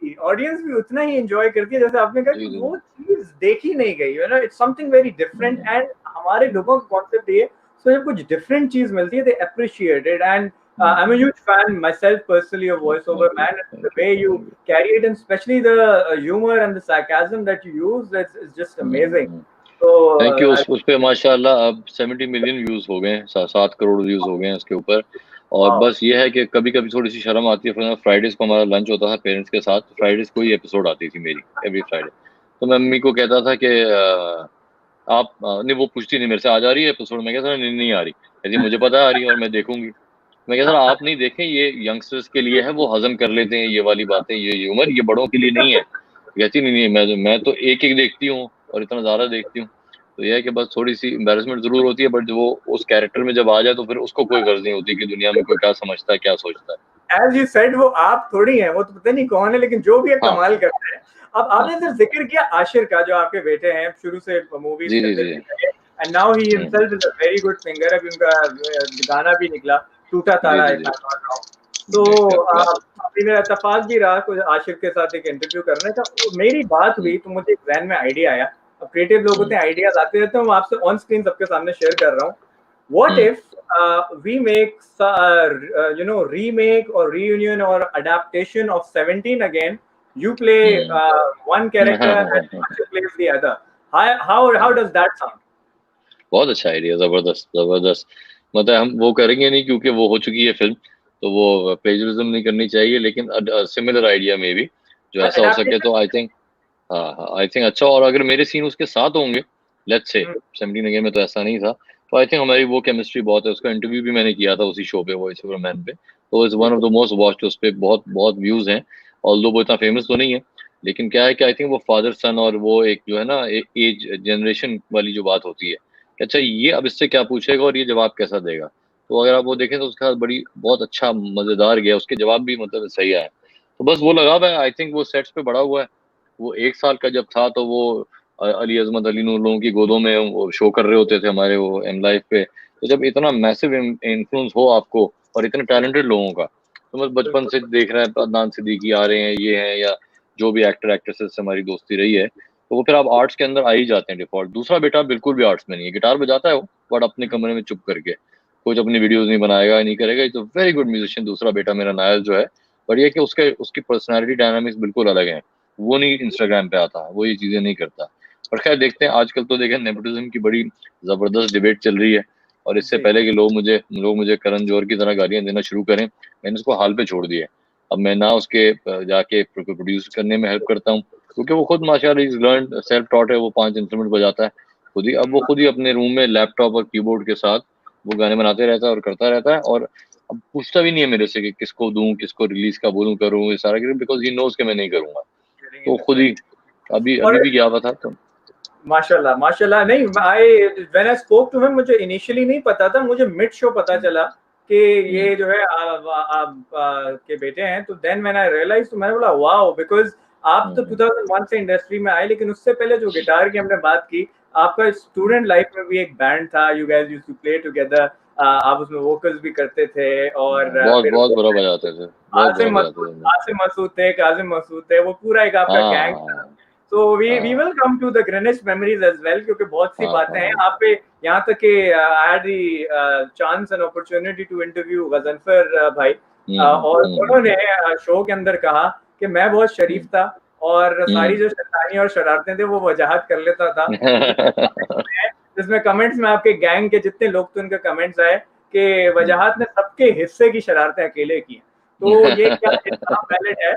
कि ऑडियंस भी उतना ही एंजॉय करती है, जैसे आपने कहा कि वो चीज देखी नहीं गई, you know, it's something very different. And हमारे लोगों का कॉन्सेप्ट ये, सो जब कुछ डिफरेंट चीज मिलती है, they appreciate it. And I am a huge fan myself personally of voice over man, and the way you carry it, and especially the humor and the sarcasm that you use, it's just amazing. So thank you. उस पे माशाल्लाह अब 70 million views हो गए हैं, 7 crore views हो गए हैं उसके ऊपर। और बस ये है कि कभी कभी थोड़ी सी शर्म आती है। फिर फ्राइडेज को हमारा लंच होता था पेरेंट्स के साथ, फ्राइडेज को ही एपिसोड आती थी मेरी, एवरी फ्राइडे। तो मैं मम्मी को कहता था कि आप नहीं, वो पूछती नहीं मेरे से, आ जा रही है एपिसोड? मैं कहता नहीं आ रही। कहती मुझे पता आ रही है और मैं देखूंगी। मैं कहता आप नहीं देखें, ये यंगस्टर्स के लिए है, वो हजम कर लेते हैं ये वाली बातें, ये ह्यूमर ये बड़ों के लिए नहीं है। कहती नहीं, मैं तो एक एक देखती हूँ और इतना ज्यादा देखती हूँ। तो यह है कि बस थोड़ी सी एम्बेरसमेंट जरूर होती है, बट वो उस कैरेक्टर में जब आ जाए तो फिर उसको कोई गर्ज नहीं होती कि दुनिया में कोई क्या समझता है क्या सोचता है। एज यू सेड, वो आप थोड़ी हैं, वो तो पता नहीं कौन है, लेकिन जो भी है कमाल करता है। अब आपने सिर्फ जिक्र किया आशिर का, जो आपके बेटे हैं, शुरू से मूवीज करते थे, and now he himself is a very good singer. अभी उनका गाना भी निकला, टूटा तारा है। तो अभी मेरा इत्तेफाक भी रहा कुछ आशिर के साथ एक इंटरव्यू करने का, मेरी बात हुई तो मुझे जहन में आइडिया आया। अब क्रिएटिव लोग होते हैं, आइडियाज आते रहते हैं, मैं आपसे ऑन स्क्रीन सबके सामने शेयर कर रहा हूँ। What if we make remake or reunion or adaptation of 17 again? You play one character and Ashir plays the other. how does that sound? बहुत अच्छा आइडिया, जबरदस्त जबरदस्त। मतलब हम वो करेंगे नहीं क्योंकि वो हो चुकी है फिल्म, तो वो प्लेजरिज्म नहीं करनी चाहिए, लेकिन सिमिलर आइडिया में भी जो ऐसा हो सके तो आई थिंक, हाँ हाँ आई थिंक अच्छा। और अगर मेरे सीन उसके साथ होंगे, लेट्स से 17 अगेन में तो ऐसा नहीं था, तो आई थिंक हमारी वो केमिस्ट्री बहुत है। उसका इंटरव्यू भी मैंने किया था उसी शो पे, वॉइस ओवर मैन पे, तो is one of the most watched, उस पे बहुत बहुत व्यूज हैं। ऑल्दो वो इतना फेमस तो नहीं है, लेकिन क्या है कि आई थिंक वो फादर सन और वो एक जो है ना एज जनरेशन वाली जो बात होती है कि अच्छा ये अब इससे क्या पूछेगा और ये जवाब कैसा देगा, तो अगर आप वो देखें तो उसके साथ बड़ी बहुत अच्छा मजेदार गया, उसके जवाब भी मतलब सही आया। तो बस वो लगा हुआ है, आई थिंक वो सेट्स पे बड़ा हुआ है। वो 1 साल का जब था तो वो अली अजमत अली नूर लोगों की गोदों में वो शो कर रहे होते थे हमारे वो एम लाइफ पे। तो जब इतना मैसिव इन्फ्लुएंस हो आपको और इतने टैलेंटेड लोगों का, तो बस बचपन से देख रहे हैं अदनान सिद्दीकी आ रहे हैं, ये हैं, या जो भी एक्टर एक्ट्रेसेस से हमारी दोस्ती रही है, तो वो फिर आप आर्ट्स के अंदर आ ही जाते हैं डिफॉल्ट। दूसरा बेटा बिल्कुल भी आर्ट्स में नहीं है, गिटार बजाता है वो बट अपने कमरे में चुप करके, कुछ अपनी वीडियोस नहीं बनाएगा, नहीं करेगा। तो वेरी गुड म्यूजिशियन दूसरा बेटा मेरा नायल जो है, पर ये कि उसके उसकी पर्सनालिटी डायनामिक्स बिल्कुल अलग है। वो नहीं इंस्टाग्राम पे आता, वो ये चीजें नहीं करता। पर खैर देखते हैं, आजकल तो देखें नेपोटिज्म की बड़ी जबरदस्त डिबेट चल रही है, और इससे जी। पहले कि लोग मुझे करण जौहर की तरह गालियां देना शुरू करें, मैंने उसको हाल पे छोड़ दिया है। अब मैं ना उसके जाके प्रोड्यूस करने में हेल्प करता हूँ, क्योंकि वो खुद माशाल्लाह इज लर्न सेल्फ टॉट है, वो 5 इंस्ट्रूमेंट बजाता है खुद ही। अब वो खुद ही अपने रूम में लैपटॉप और कीबोर्ड के साथ वो गाने बनाते रहता है और करता रहता है, और अब पूछता भी नहीं है मेरे से कि किसको दूं, किसको रिलीज का बोलूं, करूं, ये सारा, बिकॉज ही नोज कि मैं नहीं करूंगा। तो खुद ही अभी और अभी भी गया हुआ था तो। माशाल्लाह माशाल्लाह। नहीं, I when I spoke to him, मुझे इनिशियली नहीं पता था, मुझे मिड शो पता चला कि ये जो है आप के बेटे हैं। तो देन व्हेन आई रियलाइज, तो मैंने बोला वाओ, बिकॉज आप तो 2001 से इंडस्ट्री में आए, लेकिन उससे पहले जो गिटार की हमने बात की, आपका स्टूडेंट लाइफ में भी एक बैंड था, you guys used to play together, आप उसमें वोकल्स भी करते थे, और बहुत फिर बहुत बुरा बजाते थे, बहुत बुरा बजाते थे। आसिम मसूद थे, काजिम मसूद थे, वो पूरा एक आपका गैंग था। हाँ So we हाँ will come to the Greenwich memories as well, क्योंकि बहुत सी हाँ बातें हैं हाँ। यहाँ पे। यहाँ तक कि I had the chance and opportunity to interview Ghazanfar भाई, और उन्होंने शो के अंदर कहा कि मैं बहुत शरीफ था, और सारी जो शैतानी और शरारतें थे वो वजाहत कर लेता था। जिसमें कमेंट्स में आपके गैंग के जितने लोग थे उनके कमेंट्स आए कि वजाहत ने सबके हिस्से की शरारतें अकेले की हैं। तो ये क्या इतना वैलिड है?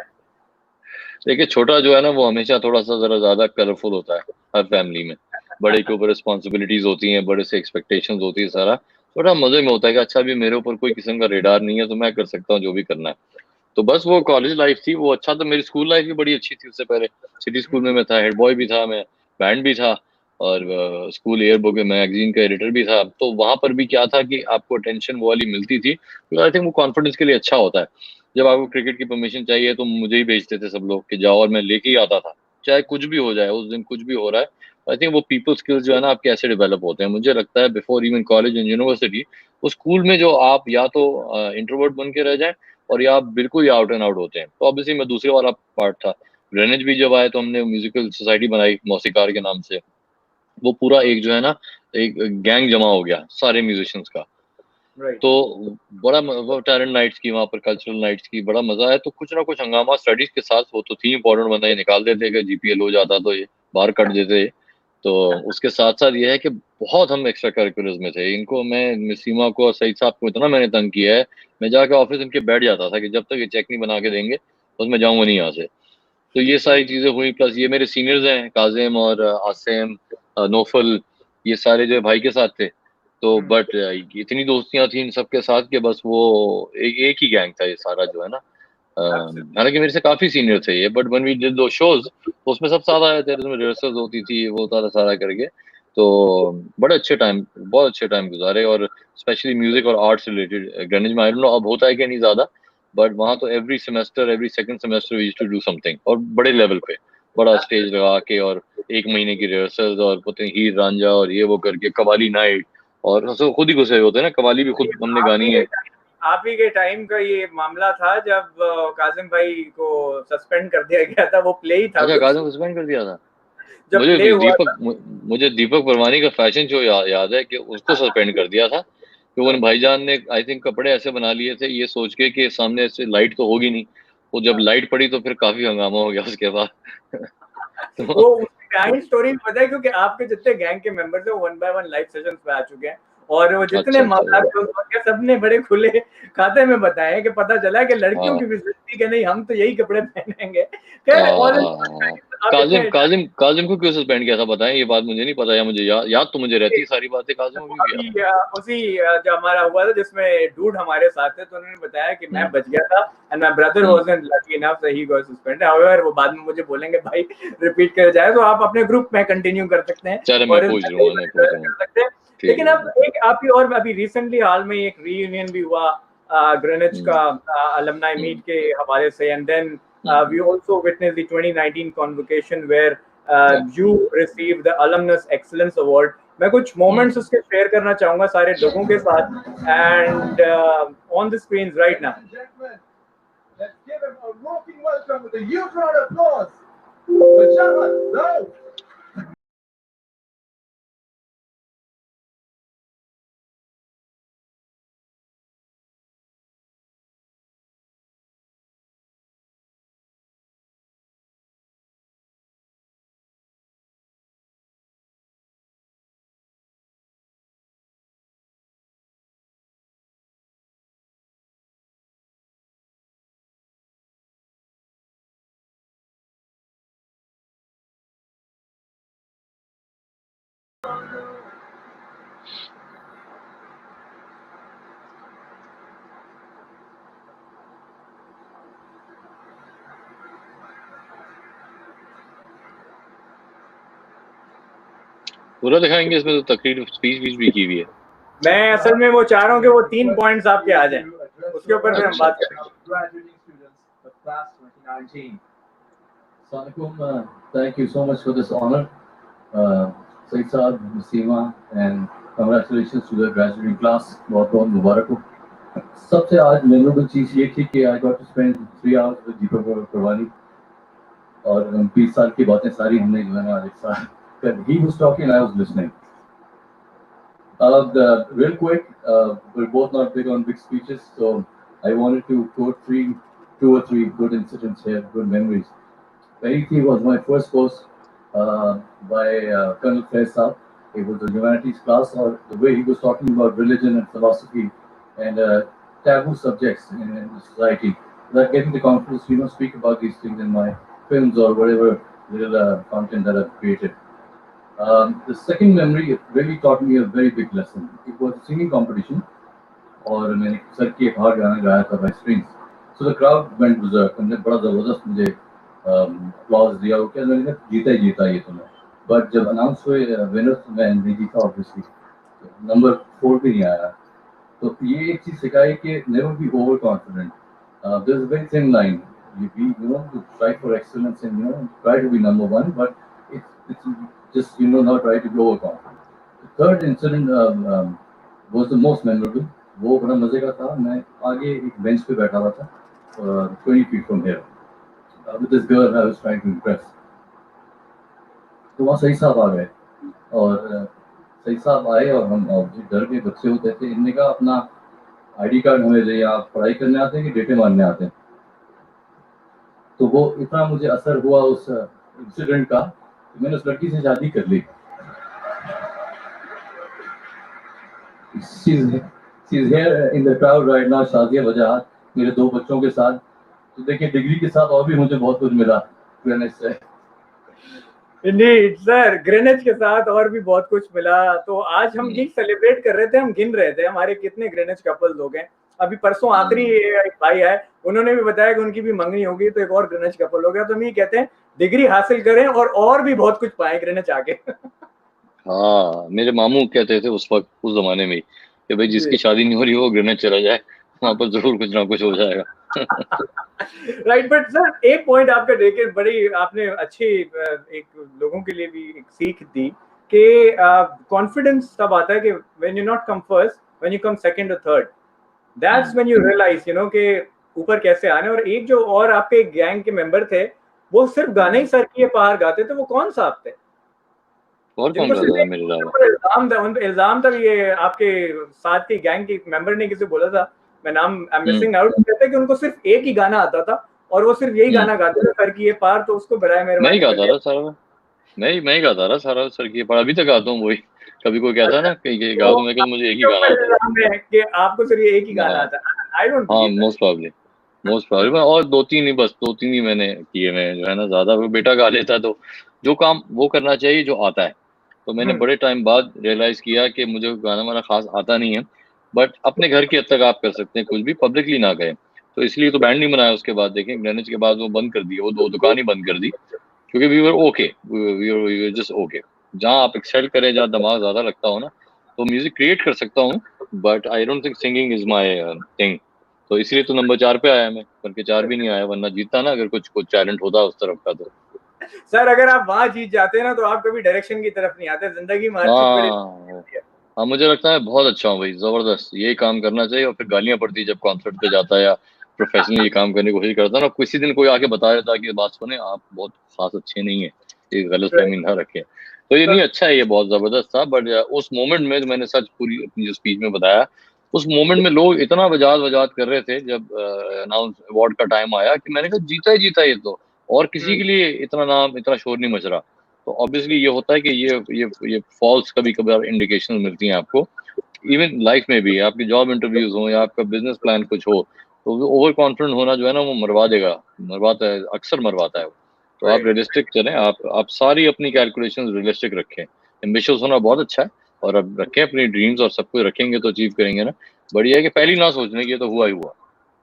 देखिए छोटा जो है ना वो हमेशा थोड़ा सा जरा ज्यादा कलरफुल होता है हर फैमिली में। बड़े के ऊपर रिस्पॉन्सिबिलिटीज होती हैं, बड़े से एक्सपेक्टेशंस होती है, सारा थोड़ा मजे में होता है कि अच्छा भी मेरे ऊपर कोई किस्म का रेडार नहीं है तो मैं कर सकता हूँ जो भी करना है। तो बस वो कॉलेज लाइफ थी वो अच्छा था। मेरी स्कूल लाइफ भी बड़ी अच्छी थी उससे पहले। सिटी स्कूल में मैं था, हेड बॉय भी था मैं, बैंड भी था, और स्कूल ईयरबुक में मैगजीन का एडिटर भी था। तो वहां पर भी क्या था कि आपको अटेंशन वो वाली मिलती थी, तो आई थिंक वो कॉन्फिडेंस के लिए अच्छा होता है। जब आपको क्रिकेट की परमिशन चाहिए तो मुझे ही भेजते थे सब लोग कि जाओ, और मैं लेके ही आता था, चाहे कुछ भी हो जाए, उस दिन कुछ भी हो रहा है। आई थिंक वो पीपल स्किल्स जो है ना आपके ऐसे डेवलप होते हैं, मुझे लगता है before even college and university. वो स्कूल में जो आप या तो इंट्रोवर्ट बन के रह जाए, और या आप बिल्कुल ही आउट एंड आउट होते हैं। तो ऑब्वियसली मैं दूसरे वाला पार्ट था। ग्रेनेड भी जब आए तो हमने म्यूजिकल सोसाइटी बनाई मौसीकार के नाम से। वो पूरा एक जो है ना एक गैंग जमा हो गया सारे म्यूजिशियंस का। राइट। तो बड़ा वो टैलेंट नाइट्स की, वहाँ पर कल्चरल नाइट्स की बड़ा मजा है। तो कुछ ना कुछ हंगामा स्टडीज के साथ वो तो थी इंपॉर्टेंट, वरना ये निकाल देते कि जीपीएल हो जाता तो ये बाहर कट देते। तो उसके साथ साथ ये है कि बहुत हम एक्स्ट्रा करिकुलर्स में थे। इनको मैं मिस सीमा को और सईद साहब को इतना मैंने तंग किया है, मैं जाके ऑफिस इनके बैठ जाता था कि जब तक ये चेक नहीं बना के देंगे बस मैं जाऊंगा नहीं यहाँ से। तो ये सारी चीजें हुई, प्लस ये मेरे सीनियर्स हैं काजिम और आसिम, नौफल, ये सारे जो है भाई के साथ थे। तो बट इतनी दोस्तियां थी इन सबके साथ कि बस वो एक ही गैंग था ये सारा जो है ना। हालांकि मेरे से काफी सीनियर थे ये, बट व्हेन वी डिड दो शोज तो उसमें सब साथ आए थे, उसमें रिहर्सल्स होती थी, वो सारा सारा करके। तो बड़े अच्छे टाइम, बहुत अच्छे टाइम गुजारे। और स्पेशली म्यूजिक और आर्ट्स रिलेटेड ग्रेनिज में आई डोंट नो अब होता है कि नहीं ज्यादा, बट वहाँ तो every semester every second semester we used to do something, और बड़े लेवल पे बड़ा स्टेज लगा के, और 1 महीने की रिहर्सल्स, और पता नहीं हीर रांझा और ये वो करके कवाली नाइट, और सब खुद ही घुसे होते हैं ना, कवाली भी खुद हमने गानी है। आप ही के टाइम का ये मामला था जब काजिम भाई को सस्पेंड कर दिया गया था, वो प्ले ही था अच्छा, कुछ, काजम को सस्पेंड कर दिया था। जब मुझे प्ले हुआ था। मुझे दीपक परवानी का फैशन शो याद है कि उसको सस्पेंड कर दिया था, कि उन भाईजान ने आई थिंक कपड़े ऐसे बना लिए थे ये सोच के कि सामने ऐसे लाइट तो होगी नहीं। वो जब लाइट पड़ी तो फिर काफी हंगामा हो गया उसके बाद। तो वो उसकी बिहाइंड स्टोरी पता है, क्योंकि आपके जितने गैंग के मेंबर्स हैं वो 1 बाय 1 लाइव सेशंस पे आ चुके हैं, और वो जितने अच्छा मामला सबने बड़े खुले खाते में बताए कि पता चला कि लड़कियों हाँ की भी जिंदगी के नहीं, हम तो यही कपड़े पहनेंगे। खैर और काजिम को क्यों सस्पेंड किया था बताएं, ये बात मुझे नहीं पता, या मुझे याद तो मुझे रहती है सारी बातें, काजिम को क्यों अभी किया उसी जो हमारा हुआ था जिसमें डूड हमारे साथ थे, तो उन्होंने बताया कि मैं बच गया था and my brother wasn't lucky enough that he got suspended. However वो बाद में मुझे बोलेंगे भाई रिपीट कर जाए, तो आप अपने ग्रुप में कंटिन्यू कर सकते हैं चलो मैं और पूछ लूंगा, मैं पूछ लूंगा, कर सकते हैं। ठीक लेकिन है। अब एक आपकी और अभी रिसेंटली हाल में एक रीयूनियन भी हुआ ग्रेनिच का अलुमनाई मीट के हवाले से, and then we also witnessed the 2019 convocation where you received the Alumnus Excellence Award. मैं कुछ मोमेंट्स उसके शेयर करना चाहूंगा सारे लोगों के साथ, and on the screens right now. Let's give him a roaring welcome with a huge round of applause for Shaman Rao. पूरा दिखाएंगे इसमें, तो तकरीर स्पीच भी की हुई है। मैं असल में वो चाह रहा हूँ कि वो 3 पॉइंट्स आपके आ जाएं, उसके ऊपर फिर हम बात करेंगे। Graduating students of class 2019. Assalamualaikum. Thank you so much for this honor. Saeed Saab, Nasima, and congratulations to the graduating class. बहुत-बहुत मुबारक हो। सबसे आज मेमोरेबल चीज़ ये थी कि I got to spend 3 hours with Deepak Parwani, और 20 साल की बातें सारी हमने जो है ना एक साथ कर, he was talking and I was listening. Real quick, we're both not big on big speeches, so I wanted to quote 2 or 3 good incidents here, good memories. Very was my first course by Colonel Faisal. It was a humanities class, or the way he was talking about religion and philosophy and taboo subjects in society. That gave me the confidence to speak about these things in my films or whatever little content that I've created. The second memory really taught me a very big lesson. It was a singing competition, और मैंने sir की एक हार गाना गाया था by strings. So the crowd went berserk. हमने बड़ा ज़बरदस्त मुझे applause दिया, वो क्या मैंने जीता ही जीता ये तुम्हें. But जब अनाउंस हुए विनर्स, मैं नहीं जीता obviously, नंबर 4 भी नहीं आया. तो ये एक चीज़ सिखाई कि never be overconfident. There's a very thin line. You try for excellence and try to be number one, but it's just not try to be overconfident. The third incident was the most memorable. वो बड़ा मजे का था. मैं आगे एक bench पे बैठा हुआ था 20 feet from here with this girl I was trying to impress. तो वहाँ सही साहब आ गए, और सही साहब आए और हम घर के बच्चे होते थे, इनने कहा अपना आईडी कार्ड हमें दे, आप पढ़ाई करने आते हैं कि डेटे मारने आते हैं. तो वो इतना मुझे असर हुआ उस इंसिडेंट का कि मैंने उस लड़की से शादी कर ली. She's here in the crowd right now, Shadiya वजह मेरे 2 बच्चों के साथ. तो देखिए डिग्री के साथ और भी मुझे बहुत कुछ मिला ग्रेनिच से. Indeed, सर ग्रेनिच के साथ और भी बहुत कुछ मिला. तो आज हम ये सेलिब्रेट कर रहे थे, हम गिन रहे थे हमारे कितने ग्रेनिच कपल लोग हैं. अभी परसों आखिरी एक भाई है, उन्होंने भी बताया कि उनकी भी मंगनी होगी, तो एक और ग्रेनिच कपल हो गया. तो हम ये कहते हैं डिग्री हासिल करें और भी बहुत कुछ पाएं ग्रेनिच आके. हाँ, मेरे मामू कहते थे उस वक्त, उस जमाने में, कि भाई जिसकी शादी नहीं हो रही वो ग्रेनेड चला जाए, वहाँ पर जरूर कुछ ना कुछ हो जाएगा. राइट. बट सर एक पॉइंट आपका देखे, बड़ी आपने अच्छी एक लोगों के लिए भी एक सीख दी कि कॉन्फिडेंस तब आता है कि when you not come first, when you come second और third, that's when you realise कि ऊपर कैसे आने. और एक जो और आपके गैंग के मेंबर थे, वो सिर्फ गाने ही सर किए पार गाते थे, वो कौन सा आप थे? और कौन जिनको गाता था मेरे अलावा? इल्जाम था ये आपके साथ के गैंग के मेंबर ने किसी बोला था, मैं नाम आई एम मिसिंग आउट, कहते कि उनको सिर्फ एक ही गाना आता था और वो सिर्फ यही गाना गाते थे, सर की ये पार. तो उसको बराए मैं ही गाता था सारा. मैं ही गाता रहा सारा सर की, पर अभी तक गाता हूँ वही। कभी कोई कहता है ना कि गा तो दो, मैं कहता मुझे एक ही आपके गाना ऊपर आता इल्जाम है कि आपको सिर्फ एक ही है। गाना आता है। आई डोंट हाँ, बिलीव दैट। मोस्ट प्रॉब्लम और दो तीन ही, बस दो तीन ही मैंने किए। मैं जो है ना, ज्यादा वो बेटा गा लेता है, तो जो काम वो करना चाहिए जो आता है। तो मैंने हम्म। बड़े टाइम बाद रियलाइज किया कि मुझे गाना वाना खास आता नहीं है, बट अपने घर की हद तक आप कर सकते हैं, कुछ भी पब्लिकली ना कहें। तो इसलिए तो बैंड नहीं बनाया उसके बाद। देखें ग्रेनेज के बाद वो बंद कर दी, वो दो दुकान ही बंद कर दी, क्योंकि we were okay, we were just okay. जहाँ आप एक्सेल करें, जहाँ दिमाग ज्यादा लगता हो ना, तो म्यूजिक क्रिएट कर सकता हूँ, but I don't think singing is my thing. तो इसलिए तो नंबर 4 पे आया, मैं करके 4 भी नहीं आया, वरना जीतता ना, अगर कुछ कुछ टैलेंट होता उस तरफ का तो। सर अगर आप वहां जीत जाते ना तो आप कभी डायरेक्शन की तरफ नहीं आते, जिंदगी में हर चीज बड़ी हाँ। हाँ, मुझे लगता है बहुत अच्छा हूँ भाई, जबरदस्त, यही काम करना चाहिए। और फिर गालियां पड़ती है जब कॉन्सर्ट पे जाता है या प्रोफेशनली ये काम करने की कोशिश करता है ना, किसी दिन कोई आके बता देता कि बात सुने आप बहुत खास अच्छे नहीं है, ये गलत फहमी ना रखे। तो ये नहीं, अच्छा है, ये बहुत जबरदस्त था। बट उस मोमेंट में जो मैंने सच पूरी अपनी जो स्पीच में बताया, उस मोमेंट में लोग इतना वजात वजात कर रहे थे जब अनाउंस अवार्ड का टाइम आया, कि मैंने कहा जीता ही जीता ये तो, और किसी के लिए इतना नाम इतना शोर नहीं मच रहा। तो ऑब्वियसली ये होता है कि ये फॉल्स कभी कभार इंडिकेशन मिलती हैं आपको। इवन लाइफ में भी, आपके जॉब इंटरव्यूज हो या आपका बिजनेस प्लान कुछ हो, तो ओवर कॉन्फिडेंट होना जो है ना, वो मरवा देगा, मरवाता है, अक्सर मरवाता है वो। तो आप रियलिस्टिक चलें, आप सारी अपनी कैलकुलेशंस रियलिस्टिक रखें। एम्बिशियस होना बहुत अच्छा है, और अब रखें अपनी ड्रीम्स, और सब कुछ रखेंगे तो अचीव करेंगे ना। बढ़िया है कि पहली ना सोचने की, तो हुआ ही हुआ,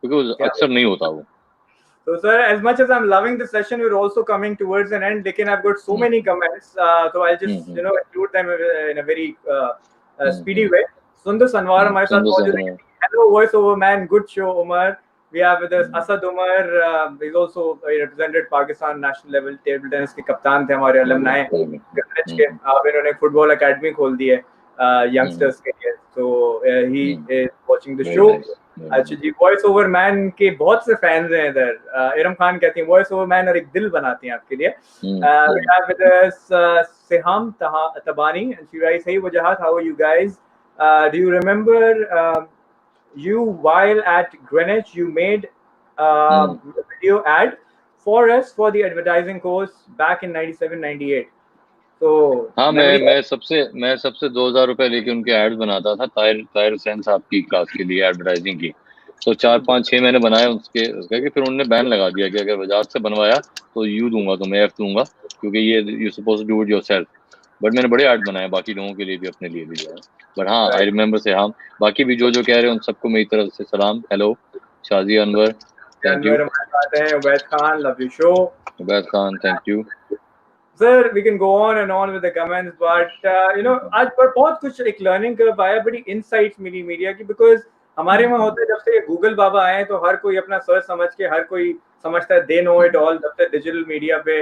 क्योंकि वो क्या। अक्सर नहीं होता वो। So, sir, as much as I'm loving the session, we're also coming towards an end. Lekin I've got so hmm, many comments, so I'll just hmm, include them in a very speedy hmm, way. Sundar Sanwar हमारे साथ सुंदर मौजूद सा। है। Hello, voice over man. Good show, Umar. We have with us Asad Umar. He's also represented Pakistan national level table tennis के कप्तान थे, हमारे alumni ग्रेनेड के। अब इन्होंने फुटबॉल एकेडमी खोल दी है यंगस्टर्स के लिए। So he is watching the very show. Nice. अच्छा जी, वॉइस ओवर मैन के बहुत से फैंस हैं इधर। इरम खान कहती हैं वॉइस ओवर मैन और एक दिल बनाती हैं आपके लिए। We have with us Siham Tabani, and she writes, "Hey Wajahat, how are you guys? Do you remember you while at Greenwich you made a video ad for us for the advertising course back in 97-98? So हाँ, memory मैं सबसे 2,000 रुपए लेके उनके ads बनाता था, ताहिर ताहिर हुसैन साहब की क्लास के लिए एडवर्टाइजिंग की। तो 4 5 6 मैंने बनाए उसका, कि फिर उन्होंने बैन लगा दिया कि अगर बजाज से बनवाया तो यू दूंगा, तो मैं एफ दूंगा, क्योंकि ये you suppose do it yourself. But मैंने बड़े ऐड बनाए बाकी लोगों के लिए भी, अपने लिए भी जो है। बट हाँ, आई रिमेम्बर से। हाँ, बाकी भी जो जो कह रहे हैं उन सबको मेरी तरफ से सलाम। Hello Shaji Anwar, thank you. जानवर हमारे साथ हैं। Ubaid Khan, love you show. Ubaid Khan, thank you. Sir we can go on with the comments, but आज पर बहुत कुछ एक लर्निंग कर आया, बड़ी इनसाइट्स मिली मीडिया की। बिकॉज हमारे में होता है जब से ये गूगल बाबा आए तो हर कोई अपना सर्च समझ के, हर कोई समझता है दे नो इट ऑल। जब से डिजिटल मीडिया पे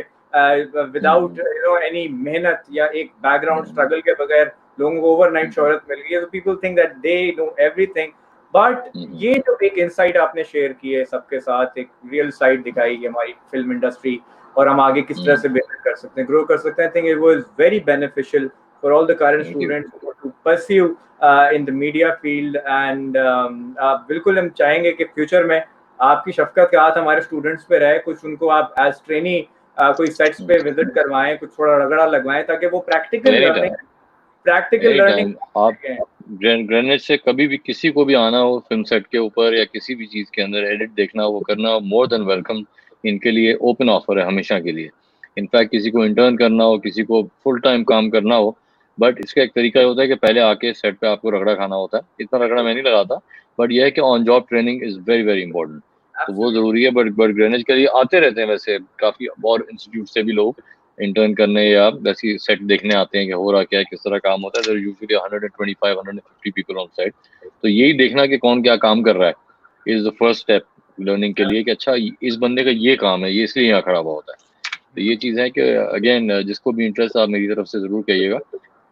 विदाउट एनी मेहनत या एक बैकग्राउंड स्ट्रगल के बगैर लोगों को ओवरनाइट शोहरत मिल गई है, तो people think that they know everything. But ये जो एक इनसाइट आपने शेयर की है सबके साथ, एक रियल साइड दिखाई है हमारी फिल्म इंडस्ट्री, और हम आगे किस तरह से बेहतर कर सकते हैं, ग्रो कर सकते हैं। I think it was very beneficial for all the current thank you. Students to pursue in the media field. And बिल्कुल हम चाहेंगे कि फ्यूचर में आपकी शफकत का हाथ हमारे स्टूडेंट्स पे रहे, कुछ उनको आप एज ट्रेनी कोई सेट्स पे विजिट करवाएं, कुछ थोड़ा रगड़ा लगवाएं, ताकि वो any time, practical any learning time. आप ग्रेनेड से कभी भी किसी को भी आना हो फिल्म सेट के ऊपर या किसी भी चीज के अंदर एडिट देखना हो, वो करना हो, मोर देन वेलकम। इनके लिए ओपन ऑफर है हमेशा के लिए। इनफैक्ट किसी को इंटर्न करना हो, किसी को फुल टाइम काम करना हो, बट इसका एक तरीका होता है कि पहले आके सेट पे आपको रगड़ा खाना होता है। इतना रगड़ा मैं नहीं लगाता, बट यह है कि on job training is very very important. तो वो एब्सोल्युटली। जरूरी है। बट ग्रेनेड के लिए आते रहते हैं वैसे काफी और इंस्टीट्यूट से भी लोग इंटर्न करने या वैसी सेट देखने आते हैं कि हो रहा क्या है, किस तरह काम होता है। There usually 125 150 people on site. तो यही देखना कि कौन क्या काम कर रहा है is the first step learning के लिए, कि अच्छा इस बंदे का ये काम है, ये इसलिए यहाँ खड़ा हुआ होता है। तो ये चीज़ है कि अगेन जिसको भी इंटरेस्ट आप मेरी तरफ से ज़रूर कहिएगा,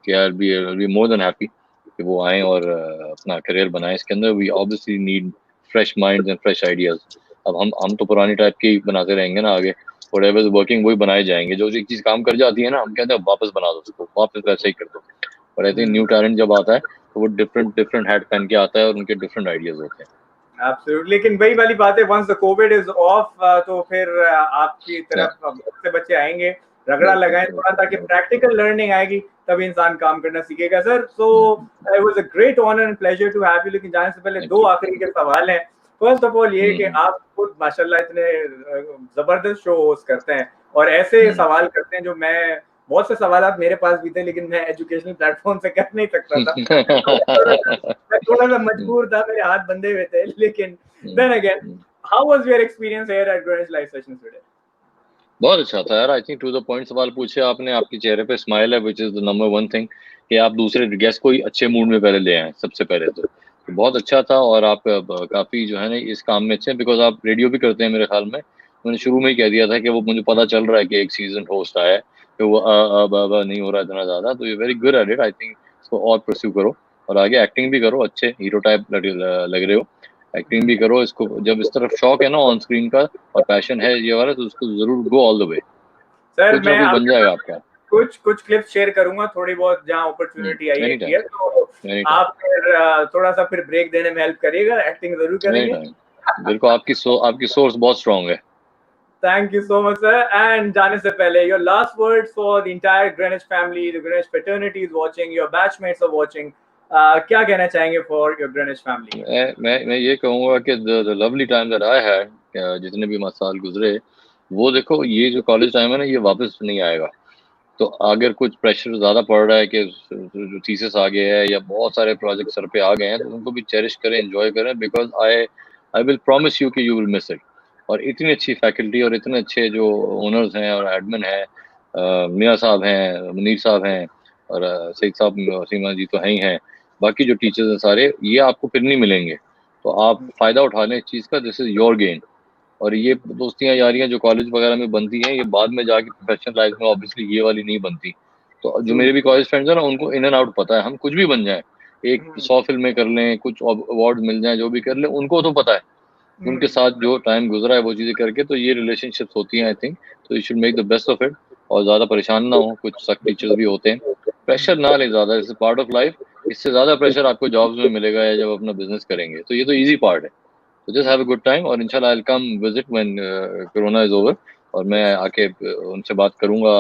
कि I be more than happy कि वो आएँ और अपना करियर बनाएं इसके अंदर। We obviously need fresh minds and fresh ideas. अब हम तो पुरानी टाइप के ही बनाते रहेंगे ना आगे, whatever is वर्किंग वही बनाए जाएंगे। जो एक चीज काम कर जाती है ना, हम कहते हैं वापस बना दो उसको, वापस वैसे ही कर दो। पर आई थिंक न्यू टैलेंट जब आता है तो वो डिफरेंट डिफरेंट हैट पहन के आता है, और उनके डिफरेंट आइडियाज होते हैं। एब्सोल्युटली। लेकिन वही वाली बात है, once the covid is off तो फिर आपकी तरफ बहुत से बच्चे आएंगे रगड़ा लगाएं थोड़ा, ताकि प्रैक्टिकल लर्निंग आएगी तभी इंसान काम करना सीखेगा sir. So it was a great honour and pleasure to have you. लेकिन जाने से पहले दो आखिरी के सवाल हैं। फर्स्ट ऑफ ऑल ये कि आप खुद माशाल्लाह इतने जबरदस्त शो होस्ट करते हैं और ऐसे सवाल करते हैं जो मैं, बहुत से सवाल मेरे पास भी थे लेकिन मैं एजुकेशनल प्लेटफॉर्म से कर नहीं सकता था। मैं थोड़ा सा मजबूर था, मेरे हाथ बंधे हुए थे। लेकिन then again, how was your experience here at Greenwich live sessions today? बहुत अच्छा था यार। I think to the point सवाल पूछे आपने, आपके चेहरे पे स्माइल है, which is the number one thing, कि आप दूसरे गेस्ट को ही अच्छे मूड में पहले ले आए सबसे पहले तो बहुत अच्छा था। और आप काफी जो है ना इस काम में अच्छे हैं, बिकॉज आप रेडियो भी करते हैं मेरे ख्याल में। मैंने शुरू में ही कह दिया था कि वो मुझे पता चल रहा है कि एक सीजन होस्ट आया है, कि वो नहीं हो रहा इतना ज्यादा, तो you very good at it. I think इसको और परस्यू करो और आगे एक्टिंग भी करो, अच्छे हीरो टाइप लग रहे हो, एक्टिंग भी करो। इसको जब इस तरफ शौक है ना ऑन स्क्रीन का और पैशन है ये वाला, तो उसको जरूर go all the way. Sir कुछ ना मैं कुछ बन जाएगा आपका। कुछ क्लिप्स शेयर करूंगा थोड़ी बहुत जहां अपॉर्चुनिटी आई एनी है, तो टाइम आप फिर थोड़ा सा फिर ब्रेक देने में हेल्प करिएगा, एक्टिंग जरूर एनी करेंगे। टाइम। बिल्कुल, आपकी सोर्स बहुत स्ट्रांग है। Thank you so much, sir. And जाने से पहले, your last words for the entire Greenwich family, the Greenwich fraternity is watching, your batchmates are watching. क्या कहना चाहेंगे for your Greenwich family? मैं ये कहूँगा कि the lovely time that I had, जितने भी साल गुजरे, वो देखो ये जो कॉलेज टाइम है ना, ये वापस नहीं आएगा। तो अगर कुछ प्रेशर ज़्यादा पड़ रहा है कि जो थीसिस आ गया है या बहुत सारे प्रोजेक्ट सर पे आ गए हैं, तो उनको भी चेरिश करें, एंजॉय करें, because I will promise you कि यू विल मिस इट। और इतनी अच्छी फैकल्टी और इतने अच्छे जो ओनर्स हैं और एडमिन हैं, मियाँ साहब हैं, मुनीर साहब हैं, और सईद साहब सीमा जी तो हैं ही हैं, बाकी जो टीचर्स हैं सारे, ये आपको फिर नहीं मिलेंगे। तो आप फ़ायदा उठा लें इस चीज़ का, दिस इज़ योर गेन। और ये दोस्तियां यारियां जो कॉलेज वगैरह में बनती हैं, ये बाद में जाके प्रोफेशनल लाइफ में ऑब्वियसली ये वाली नहीं बनती। तो जो मेरे भी कॉलेज फ्रेंड्स हैं ना, उनको इन एंड आउट पता है, हम कुछ भी बन जाएं, एक 100 फिल्में कर लें, कुछ अवार्ड मिल जाएं, जो भी कर लें, उनको तो पता है उनके साथ जो टाइम गुजरा है वो चीज़ें करके। तो ये रिलेशनशिप्स होती हैं आई थिंक। तो you should make the best of it और ज़्यादा परेशान ना हो। कुछ सख्त टीचर्स भी होते हैं, प्रेशर ना लें ज़्यादा, इट्स पार्ट ऑफ लाइफ। इससे ज़्यादा प्रेशर आपको जॉब्स में मिलेगा या जब अपना बिजनेस करेंगे, तो ये तो ईजी पार्ट है। तो just have a good time और इंशाल्लाह I will come visit when corona is over, और मैं आके उनसे बात करूंगा।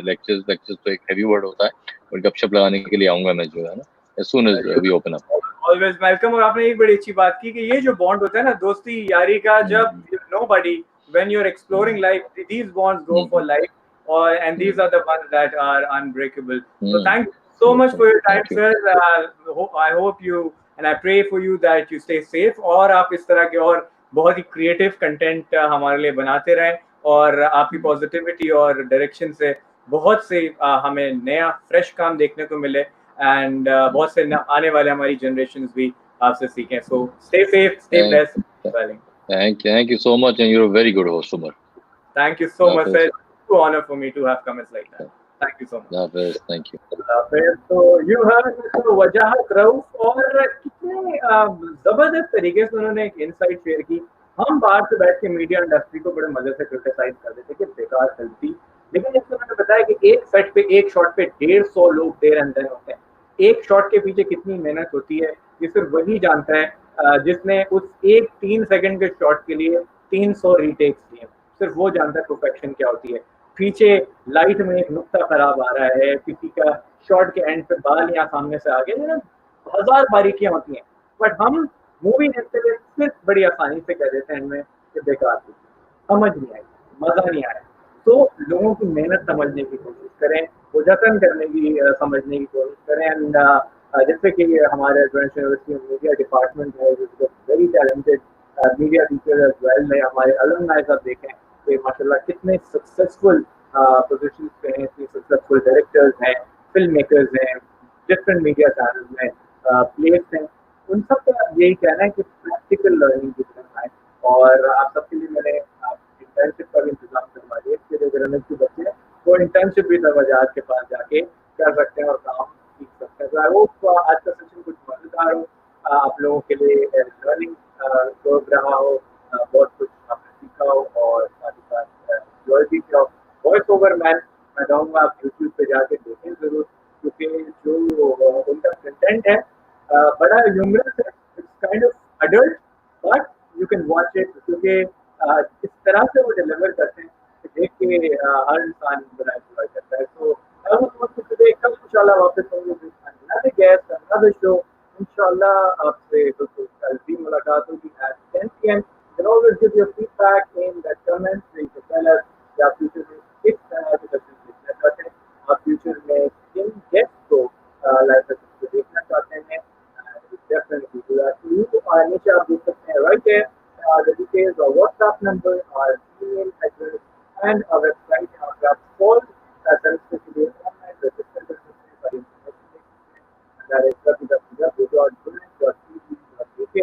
लेक्चर्स तो एक हैवी वर्ड होता है, और गपशप लगाने के लिए आऊंगा मैं, जो है ना, as soon as we open up. Always welcome. और आपने एक बड़ी अच्छी बात की कि ये जो बॉन्ड होता है ना दोस्ती यारी का, जब nobody when you are exploring life, these bonds go for life, और and these are the ones that are unbreakable. So thank you so much for your time, sir. I hope you and I pray for you that you stay safe, और आप इस तरह के और बहुत ही creative content हमारे लिए बनाते रहें, और आपकी पॉजिटिविटी और डायरेक्शन से बहुत से हमें नया फ्रेश काम देखने को मिले, एंड बहुत से आने वाले हमारी जनरेशंस भी आपसे सीखें। So stay safe, stay blessed. Thank you so much, and you're a very good host, Umar. Thank you so much, sir. It's an honor for me to have comments like that. Thank you so much. Thank you. तो you heard Mr. वजाहत रऊफ, और कितने जबरदस्त तरीके से उन्होंने एक insight share की। हम बाहर से बैठ के मीडिया इंडस्ट्री को बड़े मजे से क्रिटिसाइज कर देते कि बेकार चलती, लेकिन जैसे उन्होंने बताया कि एक सेट पे, एक शॉट पे 150 लोग देर अंदर होते हैं। एक शॉट के पीछे कितनी मेहनत होती है ये सिर्फ वही जानता है जिसने उस एक 3 सेकंड के शॉट के लिए 300 रीटेक्स दिए। सिर्फ वो जानता है परफेक्शन क्या होती है। पीछे लाइट में एक नुक्ता खराब आ रहा है, किसी का शॉट के एंड पे बाल यहाँ सामने से आ गए, ना 1000 बारीकियां होती हैं, बट हम मूवी देखते हुए सिर्फ बड़ी आसानी से कह देते हैं इनमें कि बेकार थी, समझ नहीं आई, मजा नहीं आया। तो लोगों की मेहनत समझने की कोशिश करें, वो जतन करने की समझने की कोशिश करें। एंड जैसे कि हमारे ग्रेनिच यूनिवर्सिटी में मीडिया डिपार्टमेंट है, very talented media teacher as well है। हमारे अलुमनाई साहब देखें कि माशाल्लाह कितने सक्सेसफुल पोजीशंस पे हैं, इतने सक्सेसफुल डायरेक्टर्स हैं, फिल्म मेकर्स हैं, डिफरेंट मीडिया चैनल्स में प्लेयर्स हैं। उन सब का यही कहना है कि प्रैक्टिकल लर्निंग की तरफ आए, और आप सबके लिए मैंने इंटर्नशिप का भी इंतजाम करवा दिया कि जो ग्रेनिच के बच्चे हैं वो इंटर्नशिप भी दरवाजात के पास जाके कर सकते हैं और काम सीख सकते हैं। तो आई होप आज का सेशन कुछ मजेदार हो, आप लोगों के लिए लर्निंग रहा हो, बहुत कुछ आपने सीखा हो, और साथ ही साथ एंजॉय भी किया हो। वॉइस ओवर मैन मैं कहूँगा आप यूट्यूब पे जाके देखें जरूर, क्योंकि जो उनका कंटेंट है बड़ा ह्यूमरस है, it's kind of adult, but you can watch it, क्योंकि इस तरह से वो डिलीवर करते हैं कि देख के हर इंसान that was much for today. कल इंशाल्लाह वापस होंगे with another guest, another show. इंशाल्लाह आपसे तो कल भी मुलाकात होगी at 10 p.m. You can always give your feedback in the comments. You can tell us क्या future में किस तरह के तस्वीर देखना चाहते हैं, आप future में किन guest को लाइव तस्वीर देखना चाहते हैं. Definitely do that. You नीचे आप देख सकते हैं right there. The details, our WhatsApp number, our email address, and our website. यहाँ पे आप call service के लिए online register कर सकते हैं, सारी information देख सकते हैं. And that is www.brilliant.tv.uk.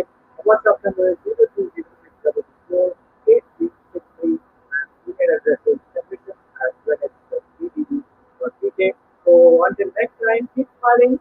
WhatsApp number is 0206448363, and email address is submission@greenwich.tv.uk. So until next time, keep smiling,